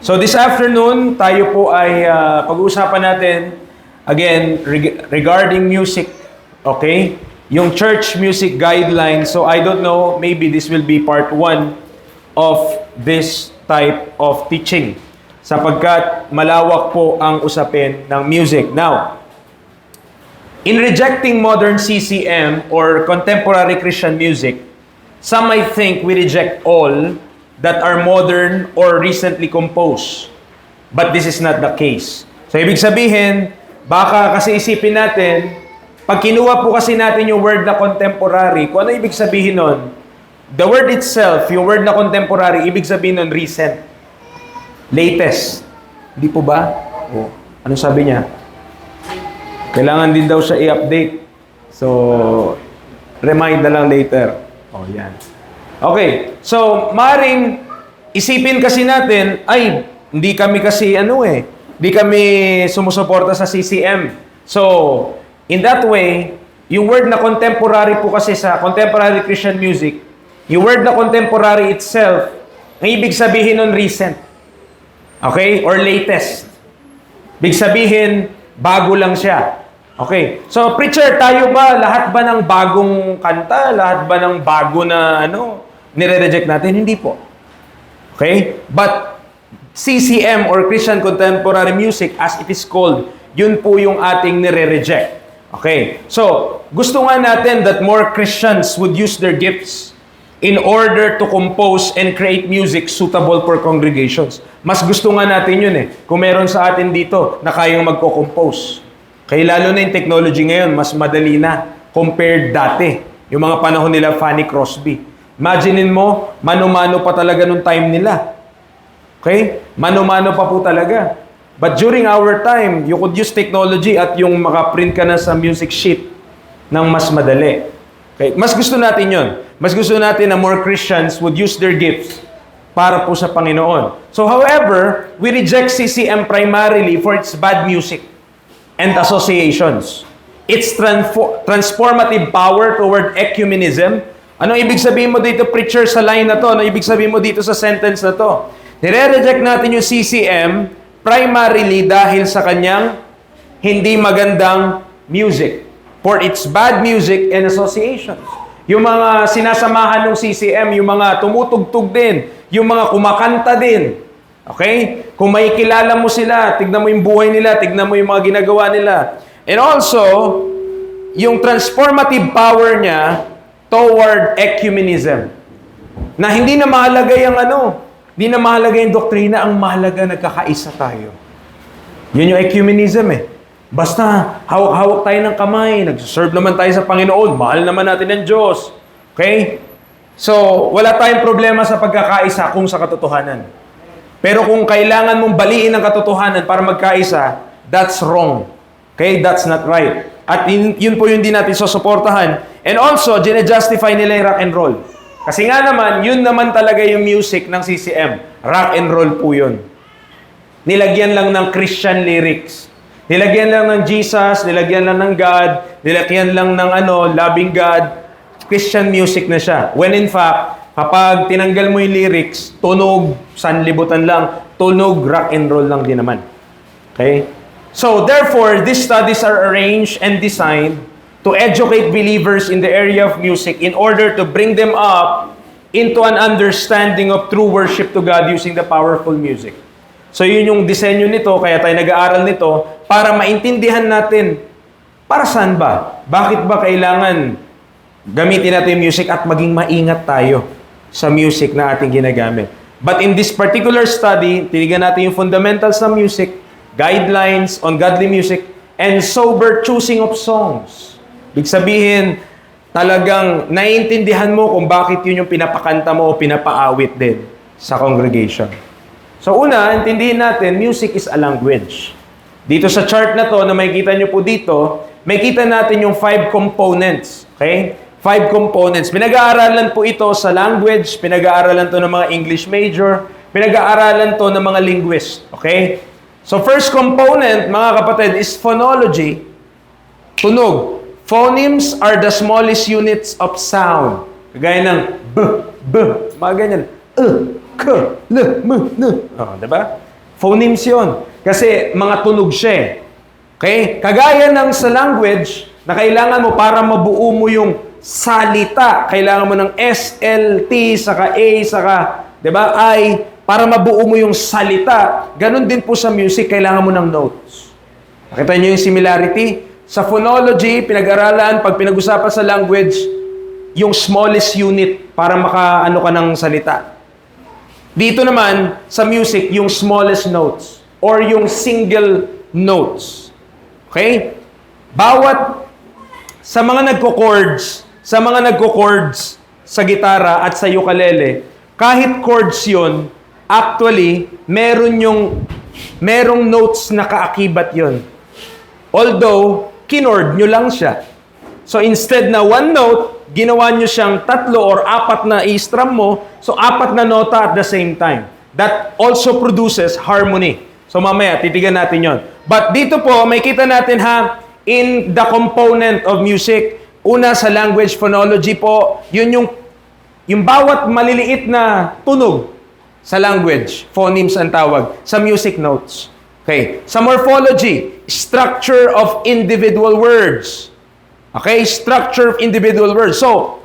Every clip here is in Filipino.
So this afternoon, tayo po ay pag-uusapan natin again regarding music, okay? Yung church music guidelines. So I don't know, maybe this will be part 1 of this type of teaching sapagkat malawak po ang usapin ng music. Now, in rejecting modern CCM or contemporary Christian music, some might think we reject all that are modern or recently composed. But this is not the case. So, ibig sabihin, baka kasi isipin natin, pag kinuha po kasi natin yung word na contemporary, kung ano ibig sabihin nun? The word itself, yung word na contemporary, ibig sabihin nun recent. Latest. Hindi po ba? O, ano sabi niya? Kailangan din daw siya i-update. So, remind na lang later. O, yan. Okay. So, maring isipin kasi natin, ay, hindi kami kasi hindi kami sumusuporta sa CCM. So, in that way, yung word na contemporary po kasi sa contemporary Christian music, yung word na contemporary itself, ang ibig sabihin nun recent. Okay? Or latest. Ibig sabihin, bago lang siya. Okay. So, preacher, tayo ba, lahat ba ng bagong kanta, lahat ba ng bago na nire-reject natin? Hindi po. Okay? But, CCM or Christian Contemporary Music, as it is called, yun po yung ating nire-reject. Okay. So, gusto nga natin that more Christians would use their gifts in order to compose and create music suitable for congregations. Mas gusto nga natin yun kung meron sa atin dito na kayang magko-compose. Kaya lalo na yung technology ngayon, mas madali na compared dati. Yung mga panahon nila, Fanny Crosby. Imaginin mo, mano-mano pa talaga nung time nila. Okay? Mano-mano pa po talaga. But during our time, you could use technology at yung makaprint ka na sa music sheet ng mas madali. Okay? Mas gusto natin yun. Mas gusto natin na more Christians would use their gifts para po sa Panginoon. So however, we reject CCM primarily for its bad music and associations. Its transformative power toward ecumenism. Anong ibig sabihin mo dito, preacher, sa line na to? Anong ibig sabihin mo dito sa sentence na to? Nire-reject natin yung CCM primarily dahil sa kanyang hindi magandang music. For its bad music and associations. Yung mga sinasamahan ng CCM, yung mga tumutugtog din, yung mga kumakanta din. Okay? Kung may kilala mo sila, tignan mo yung buhay nila, tignan mo yung mga ginagawa nila. And also, yung transformative power niya toward ecumenism. Na hindi na mahalaga yung hindi na mahalaga yung doktrina, ang mahalaga nagkakaisa tayo. Yun yung ecumenism Basta, hawak-hawak tayo ng kamay, nagsuserve naman tayo sa Panginoon, mahal naman natin ang Diyos. Okay? So, wala tayong problema sa pagkakaisa kung sa katotohanan. Pero kung kailangan mong baliin ang katotohanan para magkaisa, that's wrong. Okay? That's not right. At yun po yung di natin susuportahan. And also, gine-justify nila yung rock and roll. Kasi nga naman, yun naman talaga yung music ng CCM. Rock and roll po yun. Nilagyan lang ng Christian lyrics. Nilagyan lang ng Jesus, nilagyan lang ng God, nilagyan lang ng loving God. Christian music na siya. When in fact, kapag tinanggal mo yung lyrics, tunog, sanlibutan lang, tunog, rock and roll lang din naman. Okay? So, therefore, these studies are arranged and designed to educate believers in the area of music in order to bring them up into an understanding of true worship to God using the powerful music. So, yun yung disenyo nito, kaya tayo nag-aaral nito, para maintindihan natin, para saan ba? Bakit ba kailangan gamitin natin yung music at maging maingat tayo sa music na ating ginagamit? But in this particular study, tinignan natin yung fundamentals ng music, guidelines on godly music, and sober choosing of songs. Ibig sabihin, talagang naiintindihan mo kung bakit yun yung pinapakanta mo o pinapaawit din sa congregation. So una, intindihin natin, music is a language. Dito sa chart na to, na makikita nyo po dito, makikita natin yung 5 components. Okay? 5 components. Pinag-aaralan po ito sa language, pinag-aaralan to ng mga English major, pinag-aaralan to ng mga linguist. Okay? So first component, mga kapatid, is phonology. Tunog. Phonemes are the smallest units of sound. Kagaya ng b, mga ganyan. K, L, M, N. Oh, diba? Phonemes yun. Kasi mga tunog siya eh. Okay? Kagaya ng sa language, na kailangan mo para mabuo mo yung salita. Kailangan mo ng S, L, T, saka A, saka, diba, I, para mabuo mo yung salita. Ganon din po sa music, kailangan mo ng notes. Nakita niyo yung similarity? Sa phonology, pinag-aralan, pag pinag-usapan sa language, yung smallest unit para makaano ka ng salita. Dito naman, sa music, yung smallest notes or yung single notes. Okay? Bawat sa mga nagko-chords sa gitara at sa ukulele, kahit chords yun, actually, merong notes na kaakibat yun. Although, kinord nyo lang siya. So, instead na one note, ginawa nyo siyang 3 or 4 na i-strum mo, so 4 na nota at the same time. That also produces harmony. So, mamaya, titigan natin yon. But dito po, may kita natin ha, in the component of music, una sa language phonology po, yun yung bawat maliliit na tunog sa language, phonemes ang tawag, sa music notes. Okay. Sa morphology, structure of individual words. Okay, structure of individual words. So,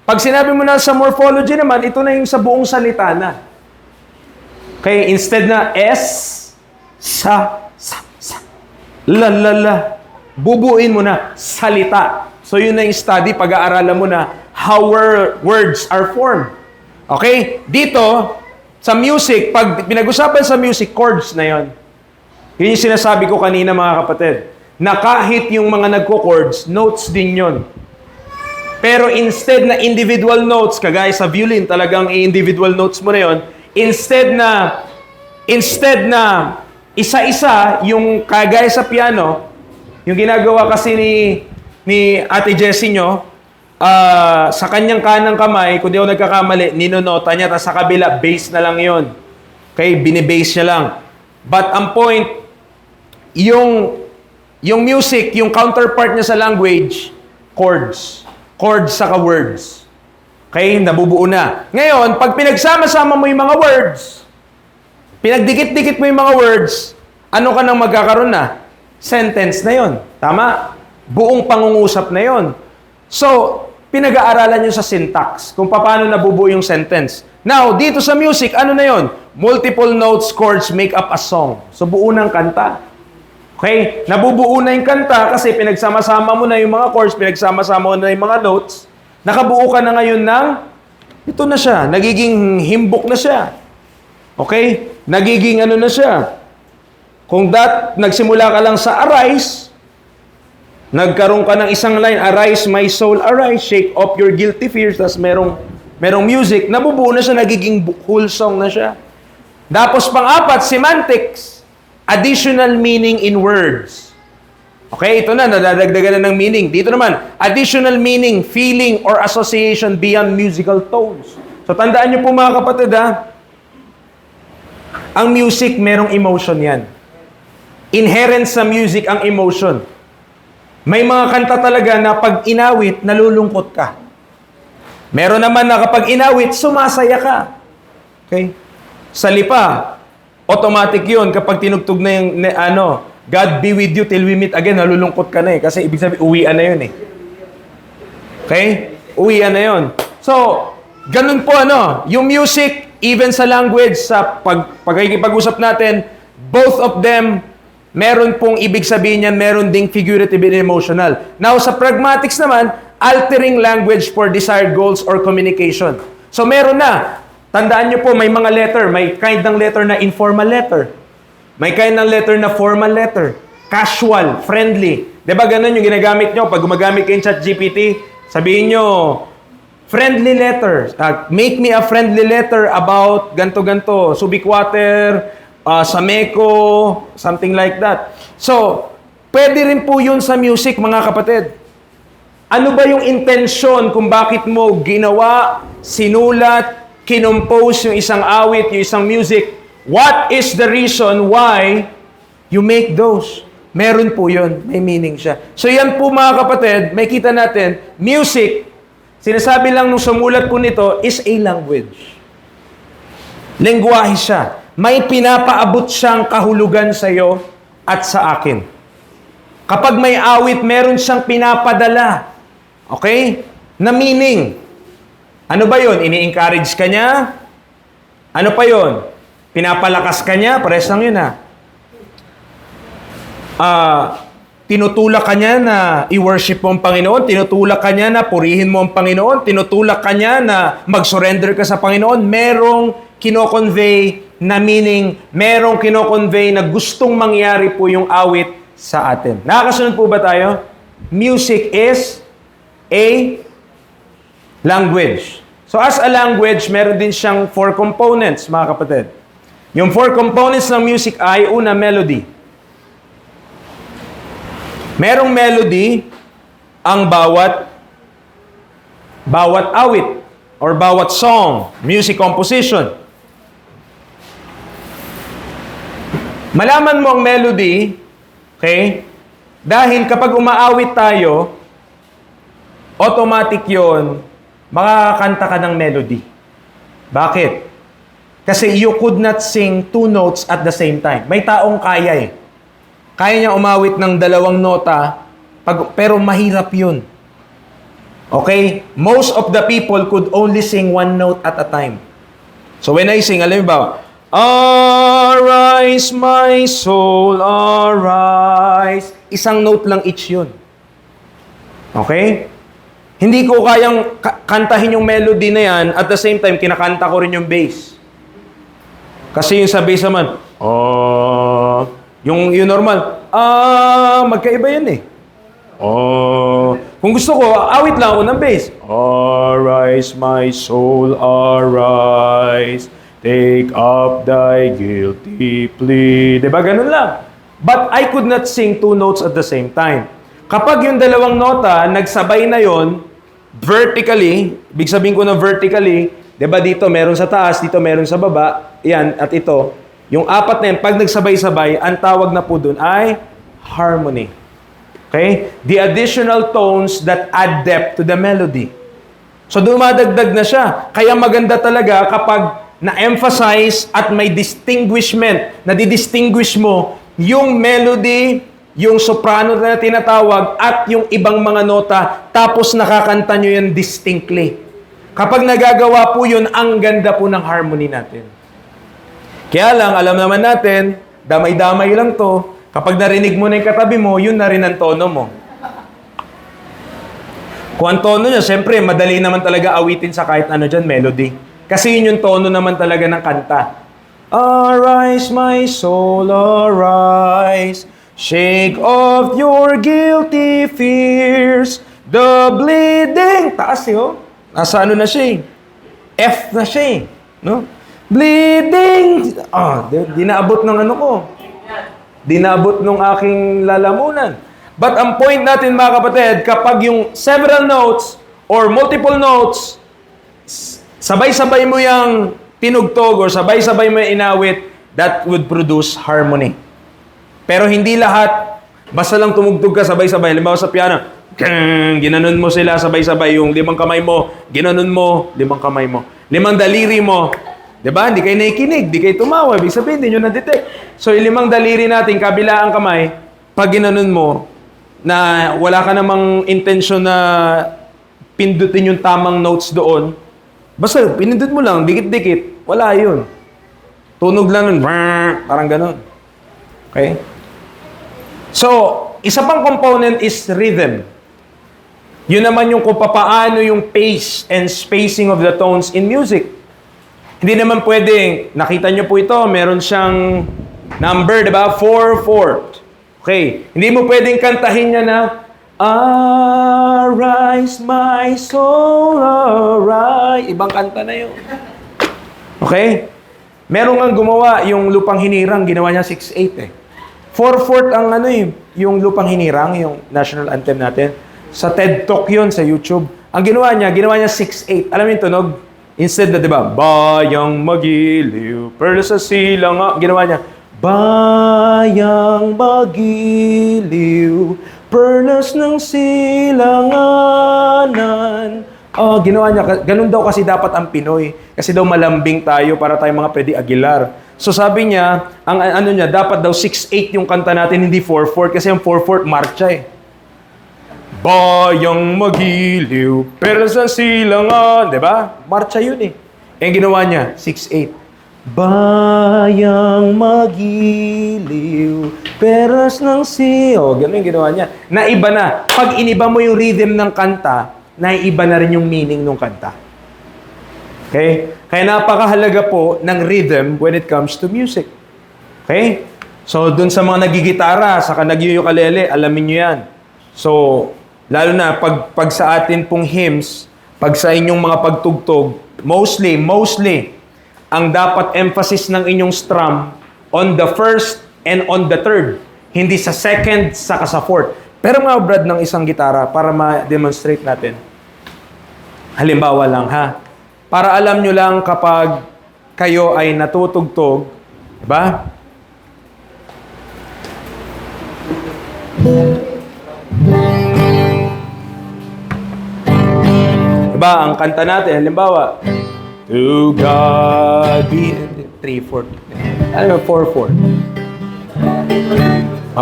pag sinabi mo na sa morphology naman, ito na yung sa buong salita na. Okay, instead na S, sa, la, bubuin mo na salita. So, yun na yung study, pag-aaralan mo na how words are formed. Okay? Dito, sa music, pag pinag-usapan sa music, chords na yon. Yun yung sinasabi ko kanina mga kapatid. Na kahit yung mga nagko-chords, notes din yon. Pero instead na individual notes, kagaya sa violin, talagang individual notes mo na yon. Instead na isa-isa, yung kagaya sa piano, yung ginagawa kasi ni Ate Jessie nyo, sa kanyang kanang kamay, kung di ako nagkakamali, ninonota niya, tapos sa kabila, bass na lang yon. Okay, binibass niya lang. But ang point, yung music, yung counterpart niya sa language, chords. Chords saka words. Okay, nabubuo na. Ngayon, pag pinagsama-sama mo yung mga words, pinagdikit-dikit mo yung mga words, ano ka nang magkakaroon na? Sentence na yon. Tama? Buong pangungusap na yon. So, pinag-aaralan nyo sa syntax kung paano nabubuo yung sentence. Now, dito sa music, ano na yon? Multiple notes, chords make up a song. So, buo ng kanta. Okay? Nabubuo na yung kanta kasi pinagsama-sama mo na yung mga chords, pinagsama-sama mo na yung mga notes. Nakabuo ka na ngayon ng, ito na siya, nagiging himbok na siya. Okay? Nagiging ano na siya. Kung nagsimula ka lang sa arise, nagkaroon ka ng isang line, arise my soul, arise, shake off your guilty fears, tapos merong music, nabubuo na siya, nagiging whole song na siya. Tapos pang-apat, semantics, additional meaning in words. Okay, ito na, nadadagdagan na ng meaning. Dito naman, additional meaning, feeling, or association beyond musical tones. So tandaan niyo po mga kapatid ha, ang music, merong emotion yan. Inherent sa music ang emotion. May mga kanta talaga na pag inawit, nalulungkot ka. Meron naman na kapag inawit, sumasaya ka. Okay? Sa lipa, automatic yun. Kapag tinugtog na yung, God be with you till we meet again, nalulungkot ka na eh. Kasi ibig sabihin, uwian na yun eh. Okay? Uwian na yun. So, ganun po yung music, even sa language, sa pagkikipag-usap natin, both of them, meron pong ibig sabihin yan, meron ding figurative and emotional. Now, sa pragmatics naman, altering language for desired goals or communication. So, meron na. Tandaan nyo po, may mga letter. May kind ng letter na informal letter. May kind ng letter na formal letter. Casual, friendly. Diba ganun yung ginagamit nyo? Pag gumagamit kayo ng ChatGPT, sabihin nyo, friendly letter. Make me a friendly letter about ganto-ganto. Subic water, Sameco, something like that. So, pwede rin po yun sa music, mga kapatid. Ano ba yung intention kung bakit mo ginawa, sinulat, kinompose yung isang awit, yung isang music? What is the reason why you make those? Meron po yun. May meaning siya. So, yan po mga kapatid, may kita natin, music, sinasabi lang nung sumulat po nito, is a language. Lengguwahe siya. May pinapaabot siyang kahulugan sa iyo at sa akin. Kapag may awit, meron siyang pinapadala. Okay? Na meaning. Ano ba yun? Ini-encourage ka niya? Ano pa yun? Pinapalakas ka niya? Pares lang yun tinutulak ka niya na i-worship mo ang Panginoon, tinutulak ka niya na purihin mo ang Panginoon, tinutulak ka niya na mag-surrender ka sa Panginoon, merong kino-convey na meaning, merong kino-convey na gustong mangyari po yung awit sa atin. Nakakasunod po ba tayo? Music is a language. So as a language, meron din siyang 4 components, mga kapatid. Yung 4 components ng music ay, una, melody. Merong melody ang bawat awit or bawat song, music composition. Malaman mo ang melody, okay? Dahil kapag umaawit tayo, automatic yon, makakanta ka ng melody. Bakit? Kasi you could not sing 2 notes at the same time. May taong kaya eh. Kaya niya umawit ng 2 nota, pero mahirap yun. Okay? Most of the people could only sing 1 note at a time. So when I sing, alam mo ba? Arise my soul, arise. Isang note lang each yun. Okay? Hindi ko kayang kantahin yung melody na yan, at the same time, kinakanta ko rin yung bass. Kasi yung sa bass naman, yung normal, magkaiba yan eh. Kung gusto ko, awit lang ako ng bass. Arise my soul, arise. Take up thy guilty plea. Diba? Ganun lang. But I could not sing 2 notes at the same time. Kapag yung 2 nota, nagsabay na yon vertically, ibig sabihin ko na vertically, diba dito meron sa taas, dito meron sa baba, yan, at ito, yung 4 na yan, pag nagsabay-sabay, ang tawag na po dun ay harmony. Okay? The additional tones that add depth to the melody. So, dumadagdag na siya. Kaya maganda talaga kapag na-emphasize at may distinguishment, nadidistinguish mo yung melody, yung soprano na tinatawag, at yung ibang mga nota, tapos nakakanta nyo yan distinctly. Kapag nagagawa po yun, ang ganda po ng harmony natin. Kaya lang, alam naman natin, damay-damay lang to. Kapag narinig mo na yung katabi mo, yun na rin ang tono mo. Kung ang tono nyo, siyempre, madali naman talaga awitin sa kahit ano dyan, melody. Kasi yun yung tono naman talaga ng kanta. Arise my soul, arise. Shake off your guilty fears. The bleeding. Taas yun. Nasa ano na siya eh. F na siya eh. No? Bleeding. Di naabot ng ano ko. Di naabot ng aking lalamunan. But ang point natin mga kapatid, kapag yung several notes or multiple notes, sabay-sabay mo yung tinugtog or sabay-sabay mo yung inawit, that would produce harmony. Pero hindi lahat, basta lang tumugtog ka sabay-sabay. Halimbawa sa piano, ginanon mo sila sabay-sabay. Yung 5 kamay mo, ginanon mo, 5 kamay mo. 5 daliri mo. Diba? Hindi kayo nakikinig, hindi kayo tumawa. Ibig sabihin, hindi nyo na-detect. So, yung 5 daliri natin, kabilaan kamay, pag ginanon mo, na wala ka namang intensyon na pindutin yung tamang notes doon, basta pinindot mo lang, dikit-dikit, wala yun. Tunog lang nun, parang ganon. Okay? So, isa pang component is rhythm. Yun naman yung kung paano yung pace and spacing of the tones in music. Hindi naman pwedeng, nakita nyo po ito, meron siyang number, diba? 4/4. Okay. Hindi mo pwedeng kantahin niya na, arise my soul, arise. Ibang kanta na yun. Okay? Meron nga gumawa, yung Lupang Hinirang, ginawa niya 6/8 eh. 4/4 ang ano yung Lupang Hinirang, yung national anthem natin. Sa TED Talk yun, sa YouTube. Ang ginawa niya 6/8. Alam mo yung tunog? Instead na, di ba, bayang magiliw, perla sa silang, ginawa niya, bayang magiliw, perlas ng silanganan, Oh, ginawa niya, ganun daw kasi dapat ang Pinoy. Kasi daw malambing tayo para tayo mga Freddy Aguilar. So sabi niya, ang ano niya, dapat daw 6/8 yung kanta natin, hindi 4/4 kasi yung 4/4 marcha eh. Bayang magiliw, pero sa silangan, di ba? Marcha yun eh. Eh, ginawa niya, 6/8. Bayang magiliw, peras ng siyo. Ganun yung ginawa niya. Naiba na. Pag iniba mo yung rhythm ng kanta, naiba na rin yung meaning ng kanta. Okay? Kaya napakahalaga po ng rhythm when it comes to music. Okay? So, dun sa mga nagigitara, saka nag-ukulele, alamin nyo yan. So, lalo na pag sa atin pong hymns, pag sa inyong mga pagtugtog, mostly, ang dapat emphasis ng inyong strum on the first and on the third. Hindi sa second, saka sa fourth. Pero mga brad ng isang gitara para ma-demonstrate natin. Halimbawa lang ha. Para alam nyo lang kapag kayo ay natutugtog, diba? Diba, ang kanta natin, halimbawa, to God be 3/4. Ano 4/4?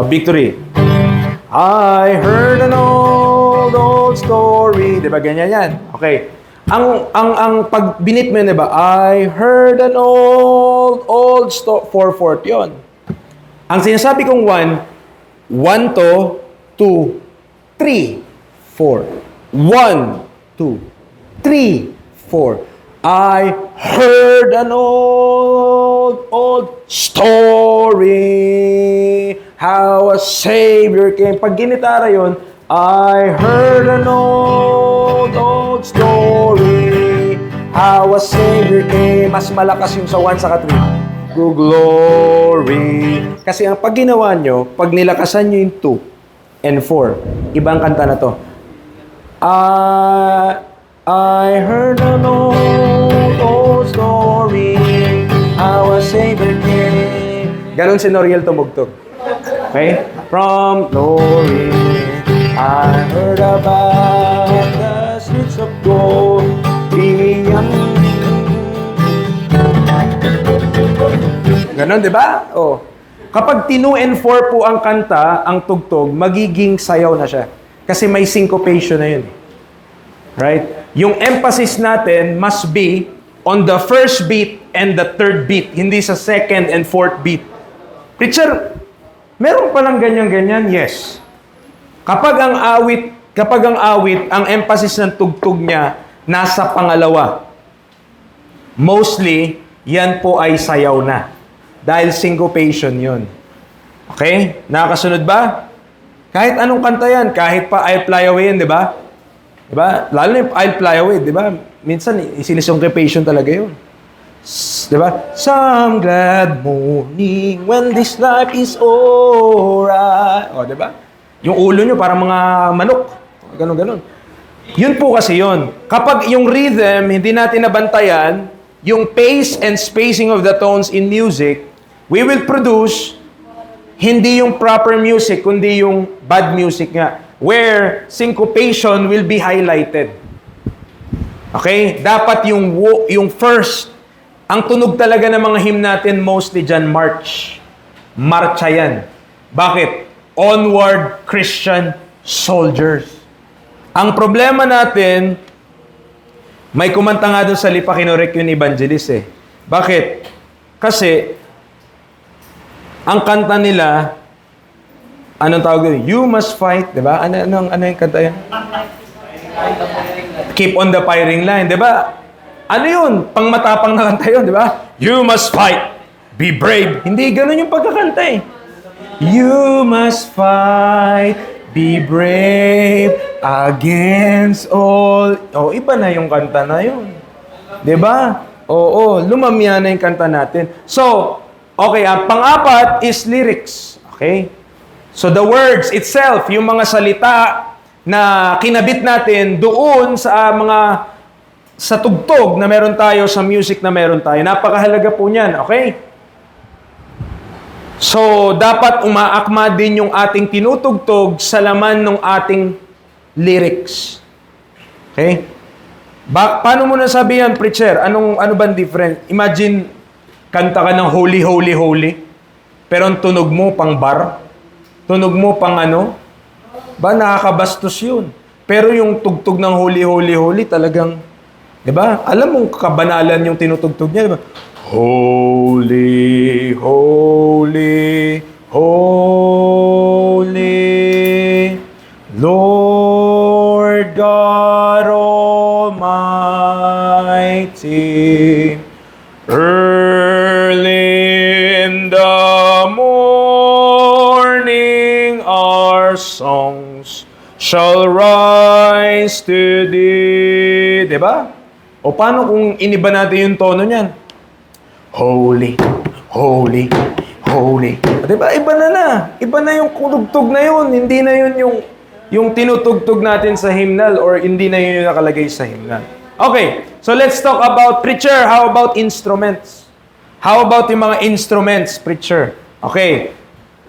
Victory. I heard an old story. Diba ganyan yan? Okay. Ang pag binit mo yun, diba? I heard an old story. 4/4 yun. Ang sinasabi kong 1 to 2, 3, 4. 1, 2, 3, 4. I heard an old story how a Savior came. Pag ginitara yun, I heard an old story how a Savior came. Mas malakas yung sa 1 saka 3. Go glory. Kasi ang pag ginawa nyo, pag nilakasan nyo yung 2 and 4, ibang kanta na to. I heard an old story how a Savior came. Ganon si Noriel tumugtog. Okay? From glory, I heard about the streets of gold beyond. Ganon, di ba? Oh. Kapag 2 and 4 po ang kanta, ang tugtog, magiging sayaw na siya. Kasi may syncopation na yun. Right? Yung emphasis natin must be on the first beat and the third beat, hindi sa second and fourth beat. Preacher, meron palang ganyan-ganyan? Yes. Kapag ang awit, ang emphasis ng tugtog niya nasa pangalawa, mostly, yan po ay sayaw na. Dahil syncopation yun. Okay? Nakakasunod ba? Kahit anong kanta yan, kahit pa I'll Fly Away yan, di ba? Diba? Lalo na yung I'll Fly Away, diba? Minsan, isinisongkipation talaga yun. Diba? Some glad morning when this life is alright. O, diba? Yung ulo nyo parang mga manok. Ganon. Yun po kasi yun. Kapag yung rhythm, hindi natin nabantayan, yung pace and spacing of the tones in music, we will produce hindi yung proper music, kundi yung bad music nga. Where syncopation will be highlighted. Okay? Dapat yung first, ang tunog talaga ng mga hymn natin mostly dyan, march. Marcha yan. Bakit? Onward Christian soldiers. Ang problema natin, may kumanta nga doon sa Lipa, kinorek yung evangelist eh. Bakit? Kasi, ang kanta nila, anong tawag doon? You must fight, di ba? Ano yung kanta yan? Keep on the firing line, di ba? Ano yun? Pangmatapang na kanta yun, di ba? You must fight, be brave. Hindi ganun yung pagkakanta eh. You must fight, be brave against all. Oh, iba na yung kanta na yun. Di ba? Oo, lumamya na yung kanta natin. So, okay, ang pang-apat is lyrics. Okay? So the words itself, yung mga salita na kinabit natin doon sa tugtog na meron tayo, sa music na meron tayo. Napakahalaga po niyan, okay? So, dapat umaakma din yung ating tinutugtog sa laman ng ating lyrics. Okay? Paano mo nasabihan, preacher? Ano bang difference? Imagine, kanta ka ng holy, holy, holy. Pero ang tunog mo pang bar. Tunog mo pang ano. Nakakabastos yun. Pero yung tugtog ng holy, holy, holy, talagang, di ba? Alam mong kabanalan yung tinutugtog niya, di ba? Holy, holy, holy, Lord God Almighty, early in the morning our songs shall rise to thee. Diba? O paano kung iniba natin yung tono niyan? Holy, holy, holy. Diba? Iba na. Iba na yung tugtog na yun. Hindi na yun yung tinutugtog natin sa hymnal or hindi na yun yung nakalagay sa hymnal. Okay, so let's talk about, preacher, how about instruments? How about yung mga instruments, preacher? Okay,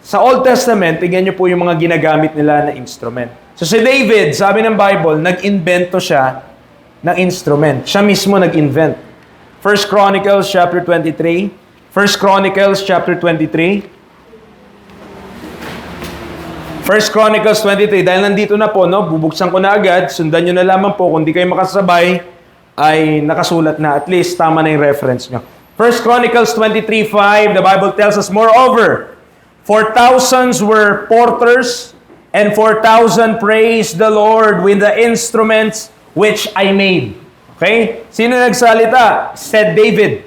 sa Old Testament, tingnan niyo po yung mga ginagamit nila na instrument. So si David, sabi ng Bible, nag-invento siya ng instrument. Siya mismo nag-invent. 1 Chronicles chapter 23. 1 Chronicles chapter 23. 1 Chronicles 23. Dahil nandito na po, no, bubuksan ko na agad. Sundan nyo na lamang po. Kung di kayo makasabay, ay nakasulat na. At least, tama na yung reference nyo. 1 Chronicles 23:5, the Bible tells us, moreover, 4,000 were porters, and 4,000 praised the Lord with the instruments which I made. Okay? Sino nagsalita? Said David,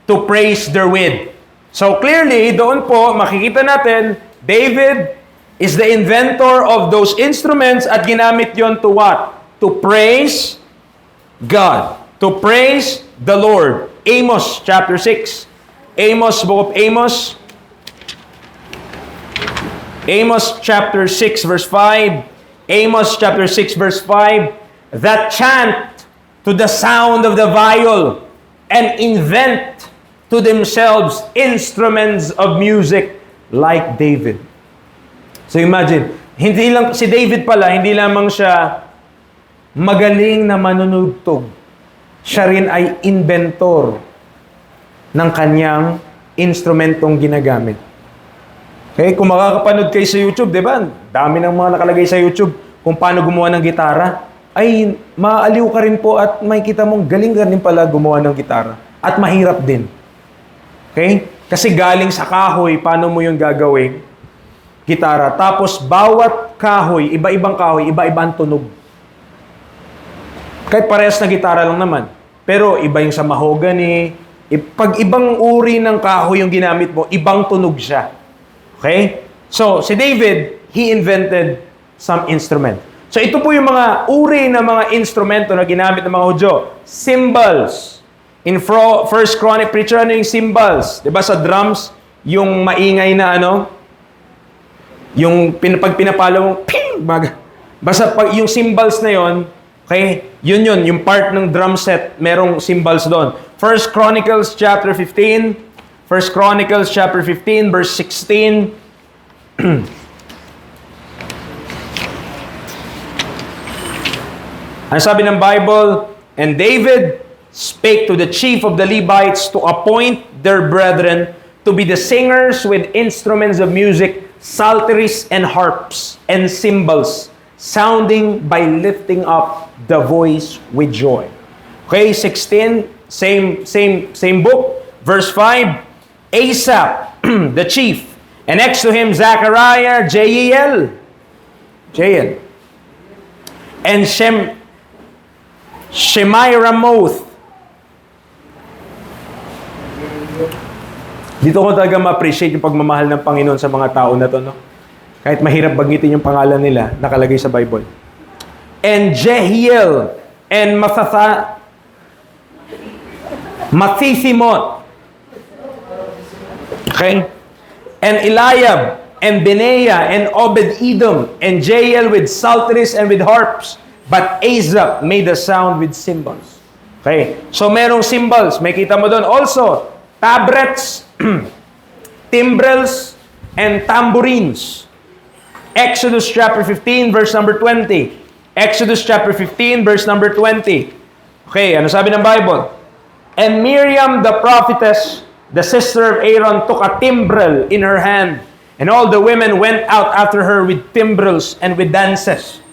to praise therewith. So clearly, doon po, makikita natin, David is the inventor of those instruments at ginamit yon to what? To praise God. To praise the Lord. Amos chapter 6. Amos, book of Amos. Amos chapter 6 verse 5. Amos chapter 6 verse 5. That chant to the sound of the viol and invent to themselves instruments of music like David. So imagine, hindi lang si David pala, hindi lamang siya magaling na manunugtog. Siya rin ay inventor ng kanyang instrumentong ginagamit. Okay, kung makakapanood kayo sa YouTube, di ba? Dami ng mga nakalagay sa YouTube kung paano gumawa ng gitara. Ay, maaaliw ka rin po at makikita mong galing ka rin pala gumawa ng gitara. At mahirap din. Okay? Kasi galing sa kahoy, paano mo yung gagawin? Gitara. Tapos, bawat kahoy, iba-ibang kahoy, iba-ibang tunog. Kahit parehas na gitara lang naman. Pero, iba yung sa mahogany. Pag ibang uri ng kahoy yung ginamit mo, ibang tunog siya. Okay? So, si David, he invented some instrument. So, ito po yung mga uri ng mga instrumento na ginamit ng mga Hudyo. Cymbals. In 1 Chronic, preacher, ano yung cymbals? Diba sa drums, yung maingay na ano, yung pag pinapalo mo, ping! Basta pag yung cymbals na yon, okay, yun, yung part ng drum set, merong cymbals doon. 1 Chronicles chapter 15, 1 Chronicles chapter 15, verse 16. Ang sabi ng Bible, and David spake to the chief of the Levites to appoint their brethren to be the singers with instruments of music, psalteries and harps and cymbals, sounding by lifting up the voice with joy. Okay, 16, same book, verse 5. Asaph, the chief, and next to him Zechariah, Jael, and Shemiramoth. Dito ko talaga ma-appreciate yung pagmamahal ng Panginoon sa mga tao na to, no? Kahit mahirap banggitin yung pangalan nila, nakalagay sa Bible. And Jehiel, and Mathithimoth. Okay? And Eliab, and Benaiah, and Obed-Edom, and Jael with psalteries and with harps. But Asaph made a sound with cymbals. Okay? So, merong cymbals. May kita mo doon. Also, tabrets, timbrels, and tambourines. Exodus chapter 15, verse number 20. Exodus chapter 15, verse number 20. Okay, ano sabi ng Bible? And Miriam the prophetess, the sister of Aaron, took a timbrel in her hand, and all the women went out after her with timbrels and with dances.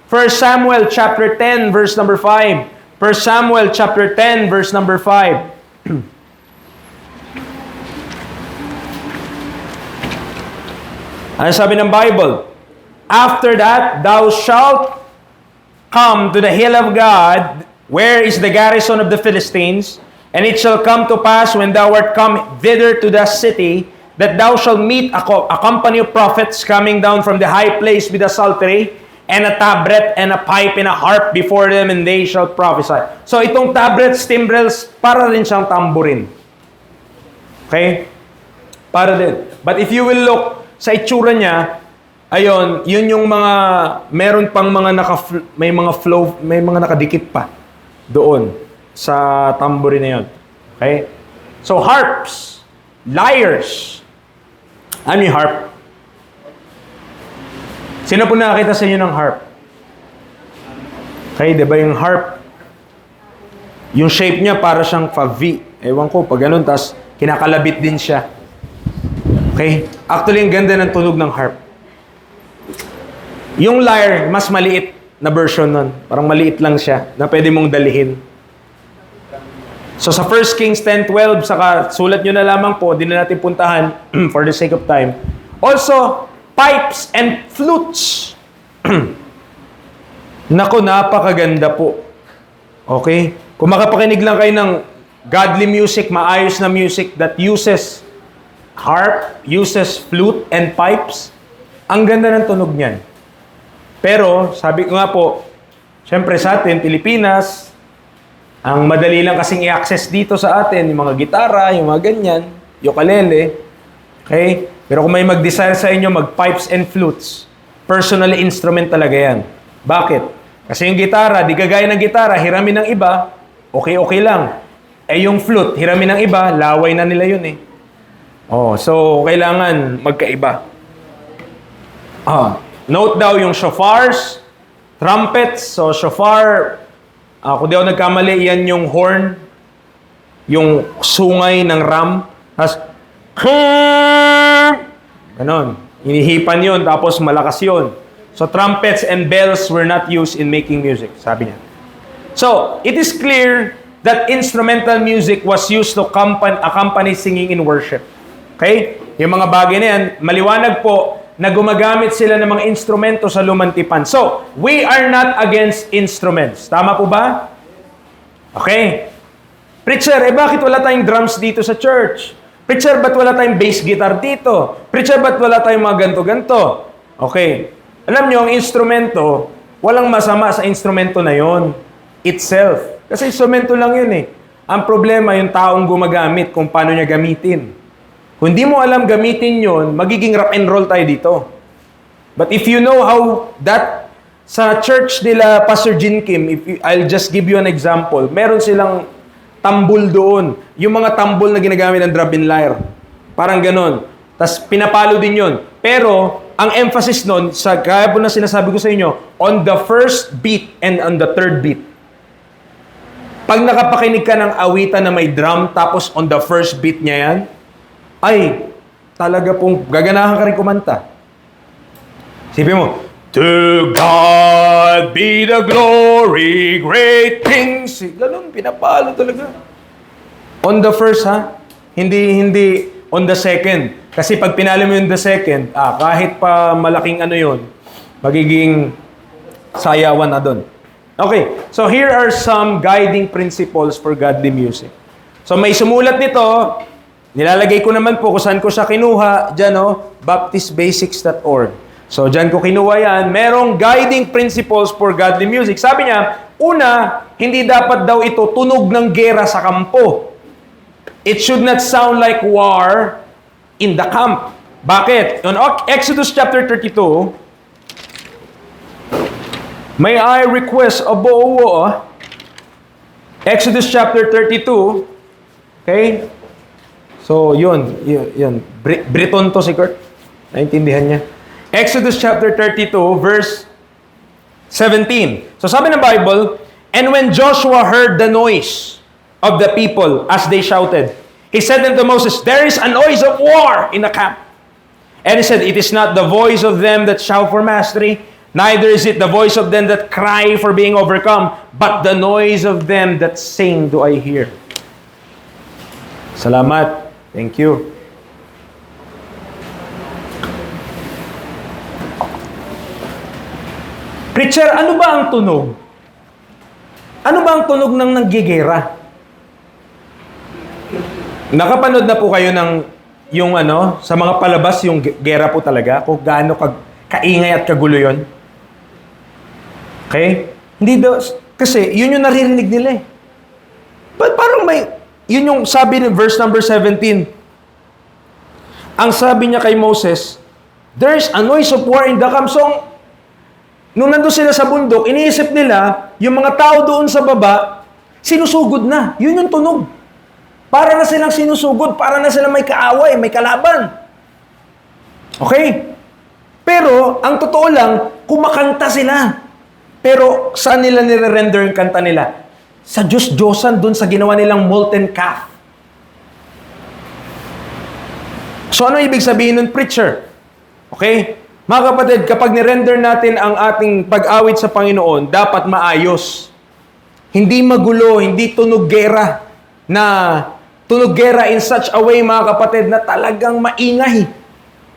1 Samuel chapter 10 verse number 5. 1 Samuel chapter 10 verse number 5. Ano sabi ng Bible? After that, thou shalt come to the hill of God, where is the garrison of the Philistines, and it shall come to pass when thou art come thither to the city, that thou shalt meet a company of prophets coming down from the high place with a psaltery, and a tabret, and a pipe, and a harp before them, and they shall prophesy. So itong tabrets, timbrels, para rin siyang tamborin. Okay? Para din. But if you will look sa itsura niya, ayon, yun yung mga, meron pang mga may mga flow, may mga nakadikit pa doon sa tamborin na yun. Okay? So harps, lyres. Ano yung harp? Sino po nakakita sa inyo ng harp? Okay, di ba yung harp? Yung shape niya para siyang pa-V. Ewan ko, pag ganun, tas kinakalabit din siya. Okay? Actually, ang ganda ng tunog ng harp. Yung lyre, mas maliit na version nun. Parang maliit lang siya na pwede mong dalihin. So sa 1 Kings 10:12, saka sulat nyo na lamang po, di na natin puntahan for the sake of time. Also, pipes and flutes. Naku, napakaganda po. Okay? Kung makapakinig lang kayo ng godly music, maayos na music that uses harp, uses flute and pipes, ang ganda ng tunog niyan. Pero, sabi ko nga po, syempre sa atin, Pilipinas, ang madali lang kasing i-access dito sa atin, yung mga gitara, yung mga ganyan, ukulele. Okay? Pero kung may mag-desire sa inyo, mag-pipes and flutes, personal instrument talaga yan. Bakit? Kasi yung gitara, di kagaya ng gitara, hiramin ng iba, okay lang. Eh yung flute, hiramin ng iba, laway na nila yun eh. Oh, so kailangan magkaiba. Note daw yung shofars, trumpets. So shofar, kung di ako nagkamali, yan yung horn, yung sungay ng ram. Tapos, ganon. Inihipan yun, tapos malakas yun. So trumpets and bells were not used in making music, sabi niya. So, it is clear that instrumental music was used to accompany singing in worship. Okay? Yung mga bagay na yan, maliwanag po na gumagamit sila ng mga instrumento sa lumantipan. So, we are not against instruments. Tama po ba? Okay. Preacher, bakit wala tayong drums dito sa church? Preacher, ba't wala tayong bass guitar dito? Preacher, ba't wala tayong mga ganto-ganto? Okay. Alam nyo, ang instrumento, walang masama sa instrumento na yon itself. Kasi instrumento lang yun eh. Ang problema, yung taong gumagamit, kung paano niya gamitin. Kung di mo alam gamitin yon, magiging rock and roll tayo dito. But if you know how that, sa church nila, Pastor Jin Kim, I'll just give you an example. Meron silang tambol doon. Yung mga tambol na ginagamit ng drum and lyre. Parang ganon. Tapos pinapalo din yon. Pero, ang emphasis nun, sa kaya po na sinasabi ko sa inyo, on the first beat and on the third beat. Pag nakapakinig ka ng awitan na may drum, tapos on the first beat niya yan, ay, talaga pong gaganahan ka rin kumanta. Sipin mo, to God be the glory, great things. Ganun, pinapalo talaga. On the first, ha? Hindi on the second. Kasi pag pinalo mo yung the second, kahit pa malaking ano yun, magiging sayawan na doon. Okay, so here are some guiding principles for godly music. So may sumulat nito, nilalagay ko naman po kung saan ko siya kinuha, dyan baptistbasics.org. So dyan ko kinuha yan, merong guiding principles for godly music. Sabi niya, una, hindi dapat daw ito tunog ng gera sa kampo. It should not sound like war in the camp. Bakit? On Exodus chapter 32, may I request a bow? Exodus chapter 32, okay? So, yun. Briton to si Kurt. Naintindihan niya. Exodus chapter 32, verse 17. So, sabi ng Bible, And when Joshua heard the noise of the people as they shouted, he said unto Moses, there is a noise of war in the camp. And he said, it is not the voice of them that shout for mastery, neither is it the voice of them that cry for being overcome, but the noise of them that sing do I hear. Salamat. Thank you. Preacher, ano ba ang tunog? Ano ba ang tunog ng nanggigera? Nakapanood na po kayo ng yung sa mga palabas, yung gera po talaga, kung gaano kaingay at kagulo yun? Okay? Hindi daw, kasi yun yung naririnig nila eh. But parang yun yung sabi ng verse number 17. Ang sabi niya kay Moses, there's a noise of war in the camp. So, nung nandun sila sa bundok, iniisip nila, yung mga tao doon sa baba, sinusugod na. Yun yung tunog. Para na silang sinusugod, para na silang may kaaway, may kalaban. Okay? Pero, ang totoo lang, kumakanta sila. Pero, saan nila nire-render yung kanta nila? Sa Diyos-Diyosan, dun sa ginawa nilang molten calf. So, ano ibig sabihin nun, preacher? Okay? Mga kapatid, kapag nirender natin ang ating pag-awit sa Panginoon, dapat maayos. Hindi magulo, hindi tunog-gera na tunog-gera in such a way, mga kapatid, na talagang maingay.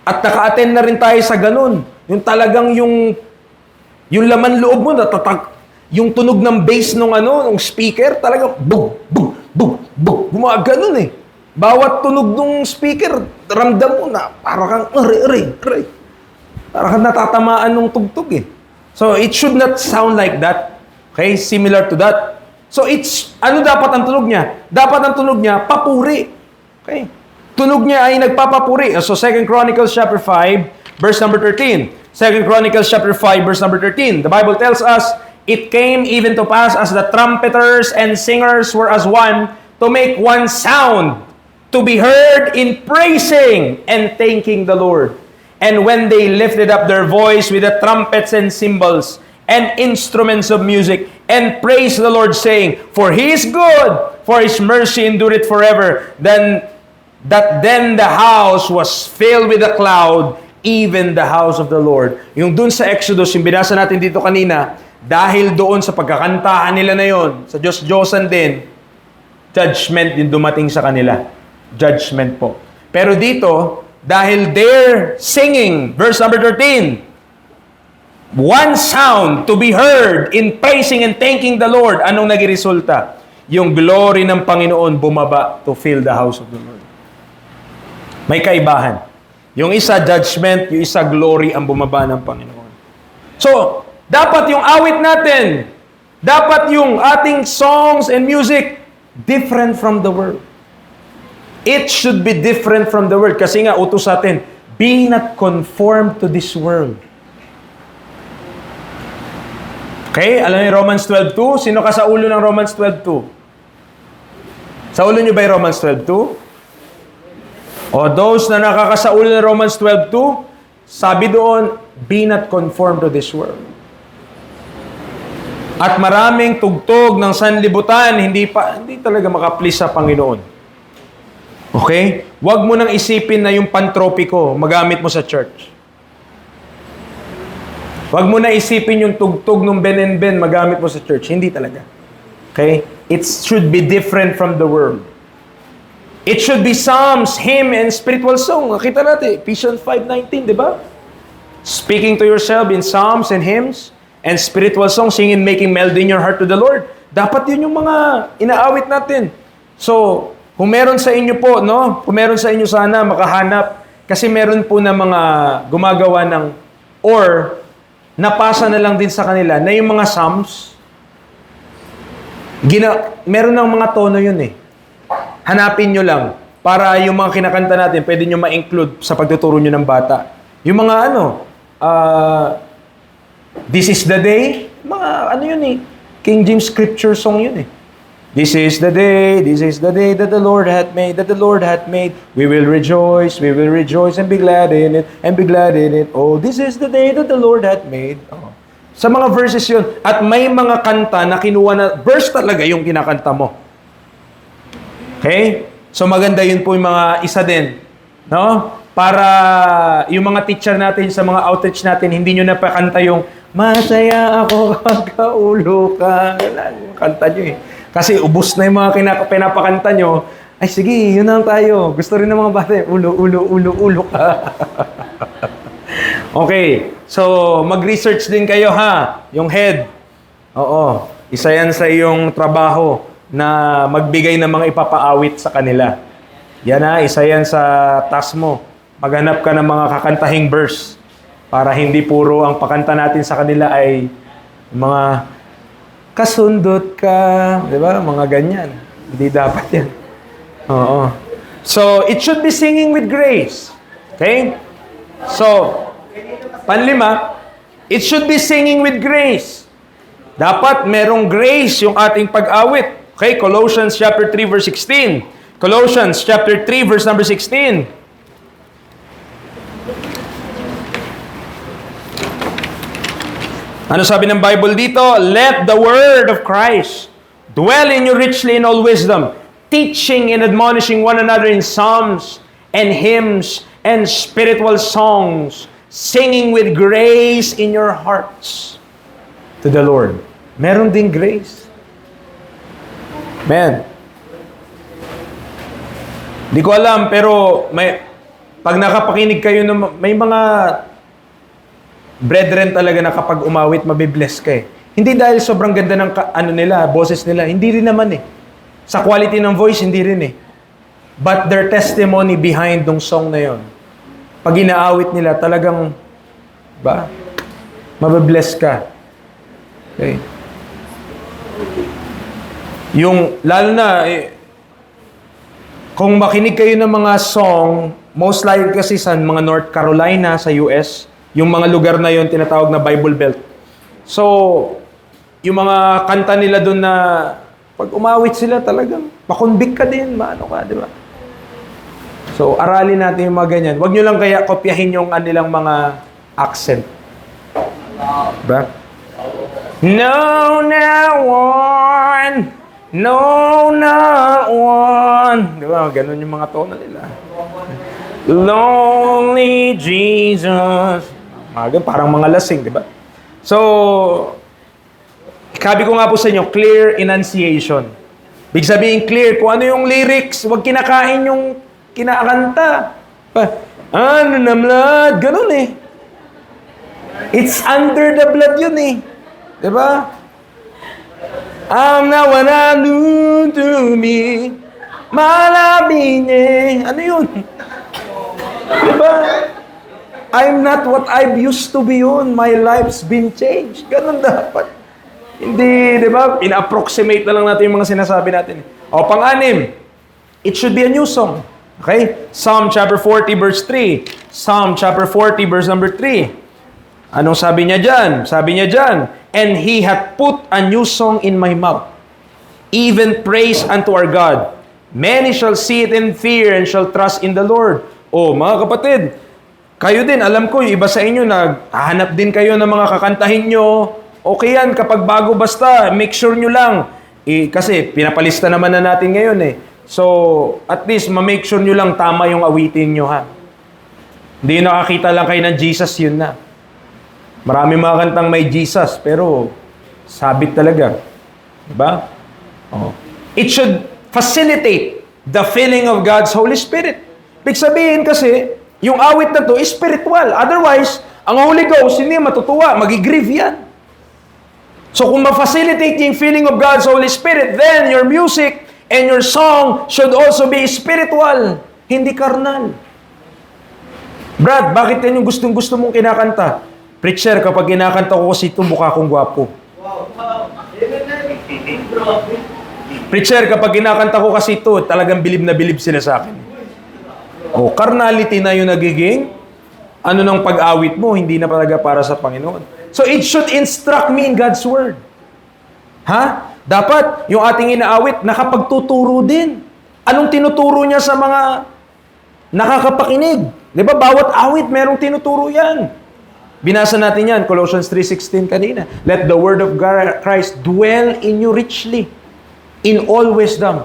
At naka-attend na rin tayo sa ganun. Yung talagang yung laman loob mo, yung tunog ng bass ng speaker, talagang bug, bug, bug, bug. Gumaganon eh. Bawat tunog ng speaker, ramdam mo na parang kang aray. Parang natatamaan ng tugtog eh. So, it should not sound like that. Okay? Similar to that. So, ano dapat ang tunog niya? Dapat ang tunog niya, papuri. Okay? Tunog niya ay nagpapapuri. So, 2 Chronicles chapter 5, verse number 13. 2 Chronicles chapter 5, verse number 13. The Bible tells us, it came even to pass as the trumpeters and singers were as one to make one sound, to be heard in praising and thanking the Lord. And when they lifted up their voice with the trumpets and cymbals and instruments of music, and praised the Lord, saying, for He is good, for His mercy endureth forever, then the house was filled with a cloud, even the house of the Lord. Yung dun sa Exodus, yung binasa natin dito kanina, dahil doon sa pagkakantahan nila na yon, sa Diyos-Diyosan din, judgment din dumating sa kanila. Judgment po. Pero dito, dahil they're singing, verse number 13, one sound to be heard in praising and thanking the Lord. Anong naging-resulta? Yung glory ng Panginoon bumaba to fill the house of the Lord. May kaibahan. Yung isa judgment, yung isa glory ang bumaba ng Panginoon. So, dapat yung awit natin, dapat yung ating songs and music different from the world. It should be different from the world. Kasi nga, utos sa atin, be not conformed to this world. Okay? Alam niyo Romans 12:2? Sino ka sa ulo ng Romans 12:2? Sa ulo niyo ba yung Romans 12:2? O those na nakakasaulo ng Romans 12:2, sabi doon, be not conformed to this world. At maraming tugtog ng sanlibutan, hindi talaga maka-please sa Panginoon. Okay? Huwag mo nang isipin na yung pantropiko magamit mo sa church. Huwag mo na isipin yung tugtog ng ben magamit mo sa church. Hindi talaga. Okay? It should be different from the world. It should be psalms, hymn, and spiritual song. Nakita natin, Ephesians 5:19, di ba? Speaking to yourself in psalms and hymns and spiritual songs, singing, making melody in your heart to the Lord. Dapat yun yung mga inaawit natin. So, kung meron sa inyo po, no? Kung meron sa inyo sana, makahanap. Kasi meron po na mga gumagawa ng, or napasa na lang din sa kanila, na yung mga psalms, meron ng mga tono yun eh. Hanapin nyo lang. Para yung mga kinakanta natin, pwede nyo ma-include sa pagtuturo nyo ng bata. Yung mga This is the day, mga yun eh. King James scripture song yun eh. This is the day that the Lord hath made, We will rejoice and be glad in it, Oh, this is the day that the Lord hath made. Oh. Sa mga verses yun. At may mga kanta na kinuha na, verse talaga yung kinakanta mo. Okay? So maganda yun po yung mga isa din. No? Para yung mga teacher natin sa mga outreach natin, hindi nyo napakanta yung, masaya ako kakaulo ka. Kanta nyo eh. Kasi ubos na yung mga pinapakanta nyo. Ay sige, yun lang tayo. Gusto rin ng mga bata, ulo ka. Okay, so mag-research din kayo ha, yung head. Oo, isa yan sa iyong trabaho na magbigay ng mga ipapaawit sa kanila. Yan ha, isa yan sa task mo. Maghanap ka ng mga kakantahing verse para hindi puro ang pakanta natin sa kanila ay mga kasundot ka, di ba? Mga ganyan. Hindi dapat yan. Oo. So, it should be singing with grace. Okay? So, panlima, it should be singing with grace. Dapat merong grace yung ating pag-awit. Okay, Colossians chapter 3 verse 16. Colossians chapter 3 verse number 16. Ano sabi ng Bible dito? Let the word of Christ dwell in you richly in all wisdom, teaching and admonishing one another in psalms and hymns and spiritual songs, singing with grace in your hearts to the Lord. Meron ding grace. Man. Di ko alam, pero pag nakapakinig kayo, may mga brethren talaga na kapag umawit, mabibless ka eh. Hindi dahil sobrang ganda ng boses nila. Hindi rin naman eh. Sa quality ng voice, hindi rin eh. But their testimony behind ng song na yon. Pag inaawit nila, talagang mabibless ka. Okay. Yung, lalo na, kung makinig kayo ng mga song, most likely kasi sa mga North Carolina, sa US, yung mga lugar na yon tinatawag na Bible Belt. So, yung mga kanta nila doon na, pag umawit sila talagang, makonvict ka din, maano ka, di ba? So, aralin natin yung mga ganyan. Huwag nyo lang kaya kopyahin yung kanilang mga accent. Diba? No, not one. No, not one. Diba? Ganun yung mga tono nila. Lonely Jesus. Parang mga lasing, diba? So, sabi ko nga po sa inyo, clear enunciation. Big sabihin clear. Kung ano yung lyrics, huwag kinakain yung kinakanta. Ano na blood? Ganun eh. It's under the blood yun eh. Diba? I'm not what I do to me. Malabine. Ano yun? Diba? I'm not what I used to be yun. My life's been changed. Ganun dapat. Hindi, di ba? In-approximate na lang natin yung mga sinasabi natin. O, pang-anim, it should be a new song. Okay? Psalm chapter 40 verse 3. Psalm chapter 40 verse number 3. Anong sabi niya dyan? Sabi niya dyan, and He hath put a new song in my mouth, even praise unto our God. Many shall see it in fear and shall trust in the Lord. O, mga kapatid, kayo din, alam ko, yung iba sa inyo, naghahanap din kayo ng mga kakantahin nyo. Okay yan, kapag bago basta, make sure nyo lang. Kasi pinapalista naman na natin ngayon eh. So, at least, ma-make sure nyo lang tama yung awitin nyo ha. Hindi nakakita lang kayo ng Jesus, yun na. Marami mga kantang may Jesus, pero sabit talaga. Diba? Oh. It should facilitate the filling of God's Holy Spirit. Ibig sabihin kasi, yung awit na to is spiritual. Otherwise, ang Holy Ghost, hindi matutuwa, magigrieve yan. So kung ma-facilitate yung feeling of God's Holy Spirit, then your music and your song should also be spiritual, hindi carnal. Brad, bakit yan yung gustong-gusto mong kinakanta? Preacher, kapag kinakanta ko kasi ito, mukha kong gwapo. Preacher, kapag kinakanta ko kasi ito, talagang bilib na bilib sila sa akin. O, carnality na yung nagiging ano ng pag-awit mo, hindi na talaga para sa Panginoon. So, it should instruct me in God's Word. Ha? Dapat, yung ating inaawit, nakapagtuturo din. Anong tinuturo niya sa mga nakakapakinig? Di ba? Bawat awit, merong tinuturo yan. Binasa natin yan, Colossians 3:16 kanina. Let the word of Christ dwell in you richly, in all wisdom.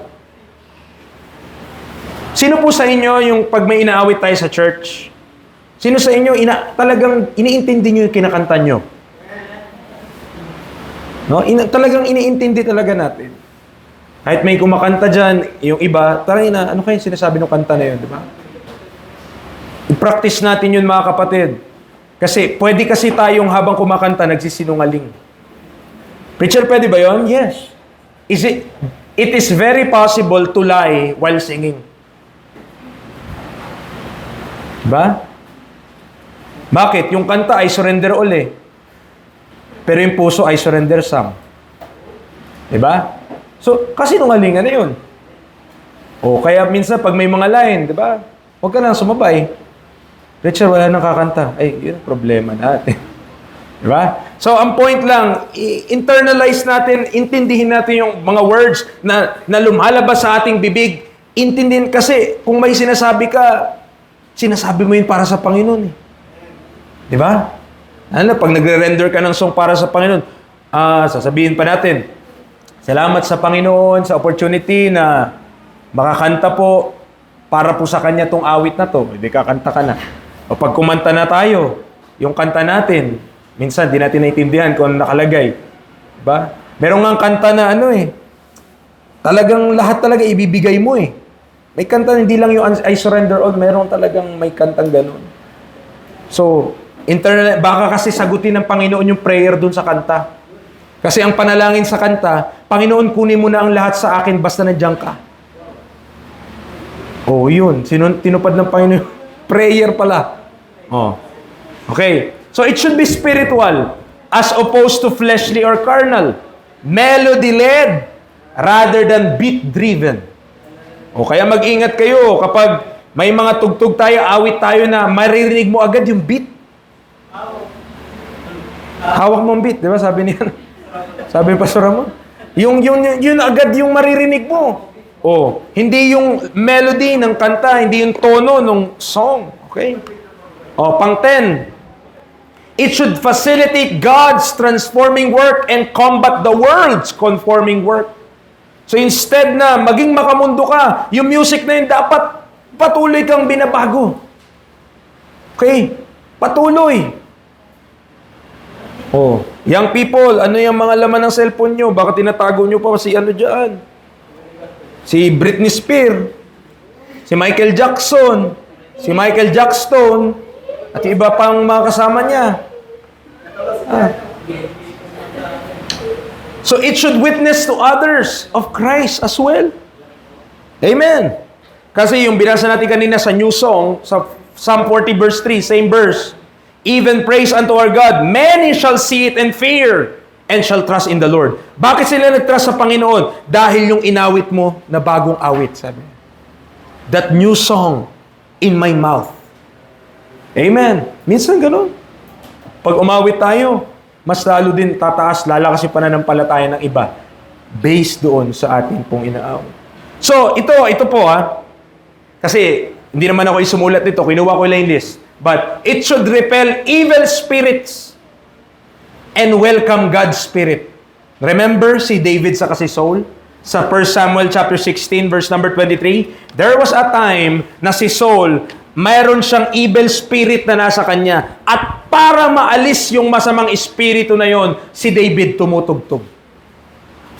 Sino po sa inyo yung pag may inaawit tayo sa church? Sino sa inyo talagang iniintindi nyo yung kinakanta nyo? No? Talagang iniintindi talaga natin. Kahit may kumakanta dyan, yung iba, taray na, ano kayo sinasabi ng kanta na yun, di ba? I-practice natin yun mga kapatid. Kasi pwede kasi tayong habang kumakanta, nagsisinungaling. Preacher, pwede ba yun? Yes. It is very possible to lie while singing. Diba? Bakit? Yung kanta ay surrender all eh. Pero yung puso ay surrender some. Diba? So, kasinungalingan na yun. O, kaya minsan pag may mga line, diba? Huwag ka lang sumabay. Preacher, wala nang kakanta. Ay, yun ang problema natin. Diba? So, ang point lang, internalize natin, intindihin natin yung mga words na lumalabas sa ating bibig. Intindihin kasi, kung may sinasabi ka, sinasabi mo yun para sa Panginoon eh. Diba? Ano, pag nagre-render ka ng song para sa Panginoon, sasabihin pa natin, salamat sa Panginoon sa opportunity na makakanta po para po sa Kanya tong awit na to. Hindi kakanta ka na. O pag kumanta na tayo, yung kanta natin, minsan di natin naiintindihan kung ano nakalagay. Diba? Meron nga kanta na talagang lahat talaga ibibigay mo eh. May kanta, hindi lang yung I surrender all, meron talagang may kantang ganun. So, baka kasi sagutin ng Panginoon yung prayer dun sa kanta. Kasi ang panalangin sa kanta, Panginoon, kunin mo na ang lahat sa akin basta nandiyan ka. Oh, yun. Tinupad ng Panginoon. Prayer pala. Oh. Okay. So, it should be spiritual as opposed to fleshly or carnal. Melody-led rather than beat-driven. O kaya mag-ingat kayo kapag may mga tugtog tayo, awit tayo na maririnig mo agad yung beat. Hawak mo ang beat, di ba? Sabi niya. Sabi ni Pastor Ramon. Yun agad yung maririnig mo. O, hindi yung melody ng kanta, hindi yung tono ng song. Okay? O, pang 10. It should facilitate God's transforming work and combat the world's conforming work. So instead na maging makamundo ka, yung music na yun dapat patuloy kang binabago. Okay? Patuloy. Oh, young people, ano yung mga laman ng cellphone nyo? Baka tinatago nyo pa si ano dyan? Si Britney Spears, si Michael Jackson, si Michael Jackson, at iba pang mga kasama niya. So it should witness to others of Christ as well. Amen. Kasi yung binasa natin kanina sa new song, sa Psalm 40 verse 3, same verse. Even praise unto our God, many shall see it and fear, and shall trust in the Lord. Bakit sila nag-trust sa Panginoon? Dahil yung inawit mo na bagong awit, sabi. That new song in my mouth. Amen. Minsan ganun. Pag umawit tayo, mas lalo din tataas, lalakas yung pananampalataya ng iba based doon sa atin pong inaawit. So, ito po kasi hindi naman ako isumulat nito, kinuha ko lang yung list. But it should repel evil spirits and welcome God's Spirit. Remember si David sa kasi Saul? Sa 1 Samuel chapter 16 verse number 23, there was a time na si Saul, mayroon siyang evil spirit na nasa kanya. At para maalis yung masamang espiritu na yon, si David tumutugtog.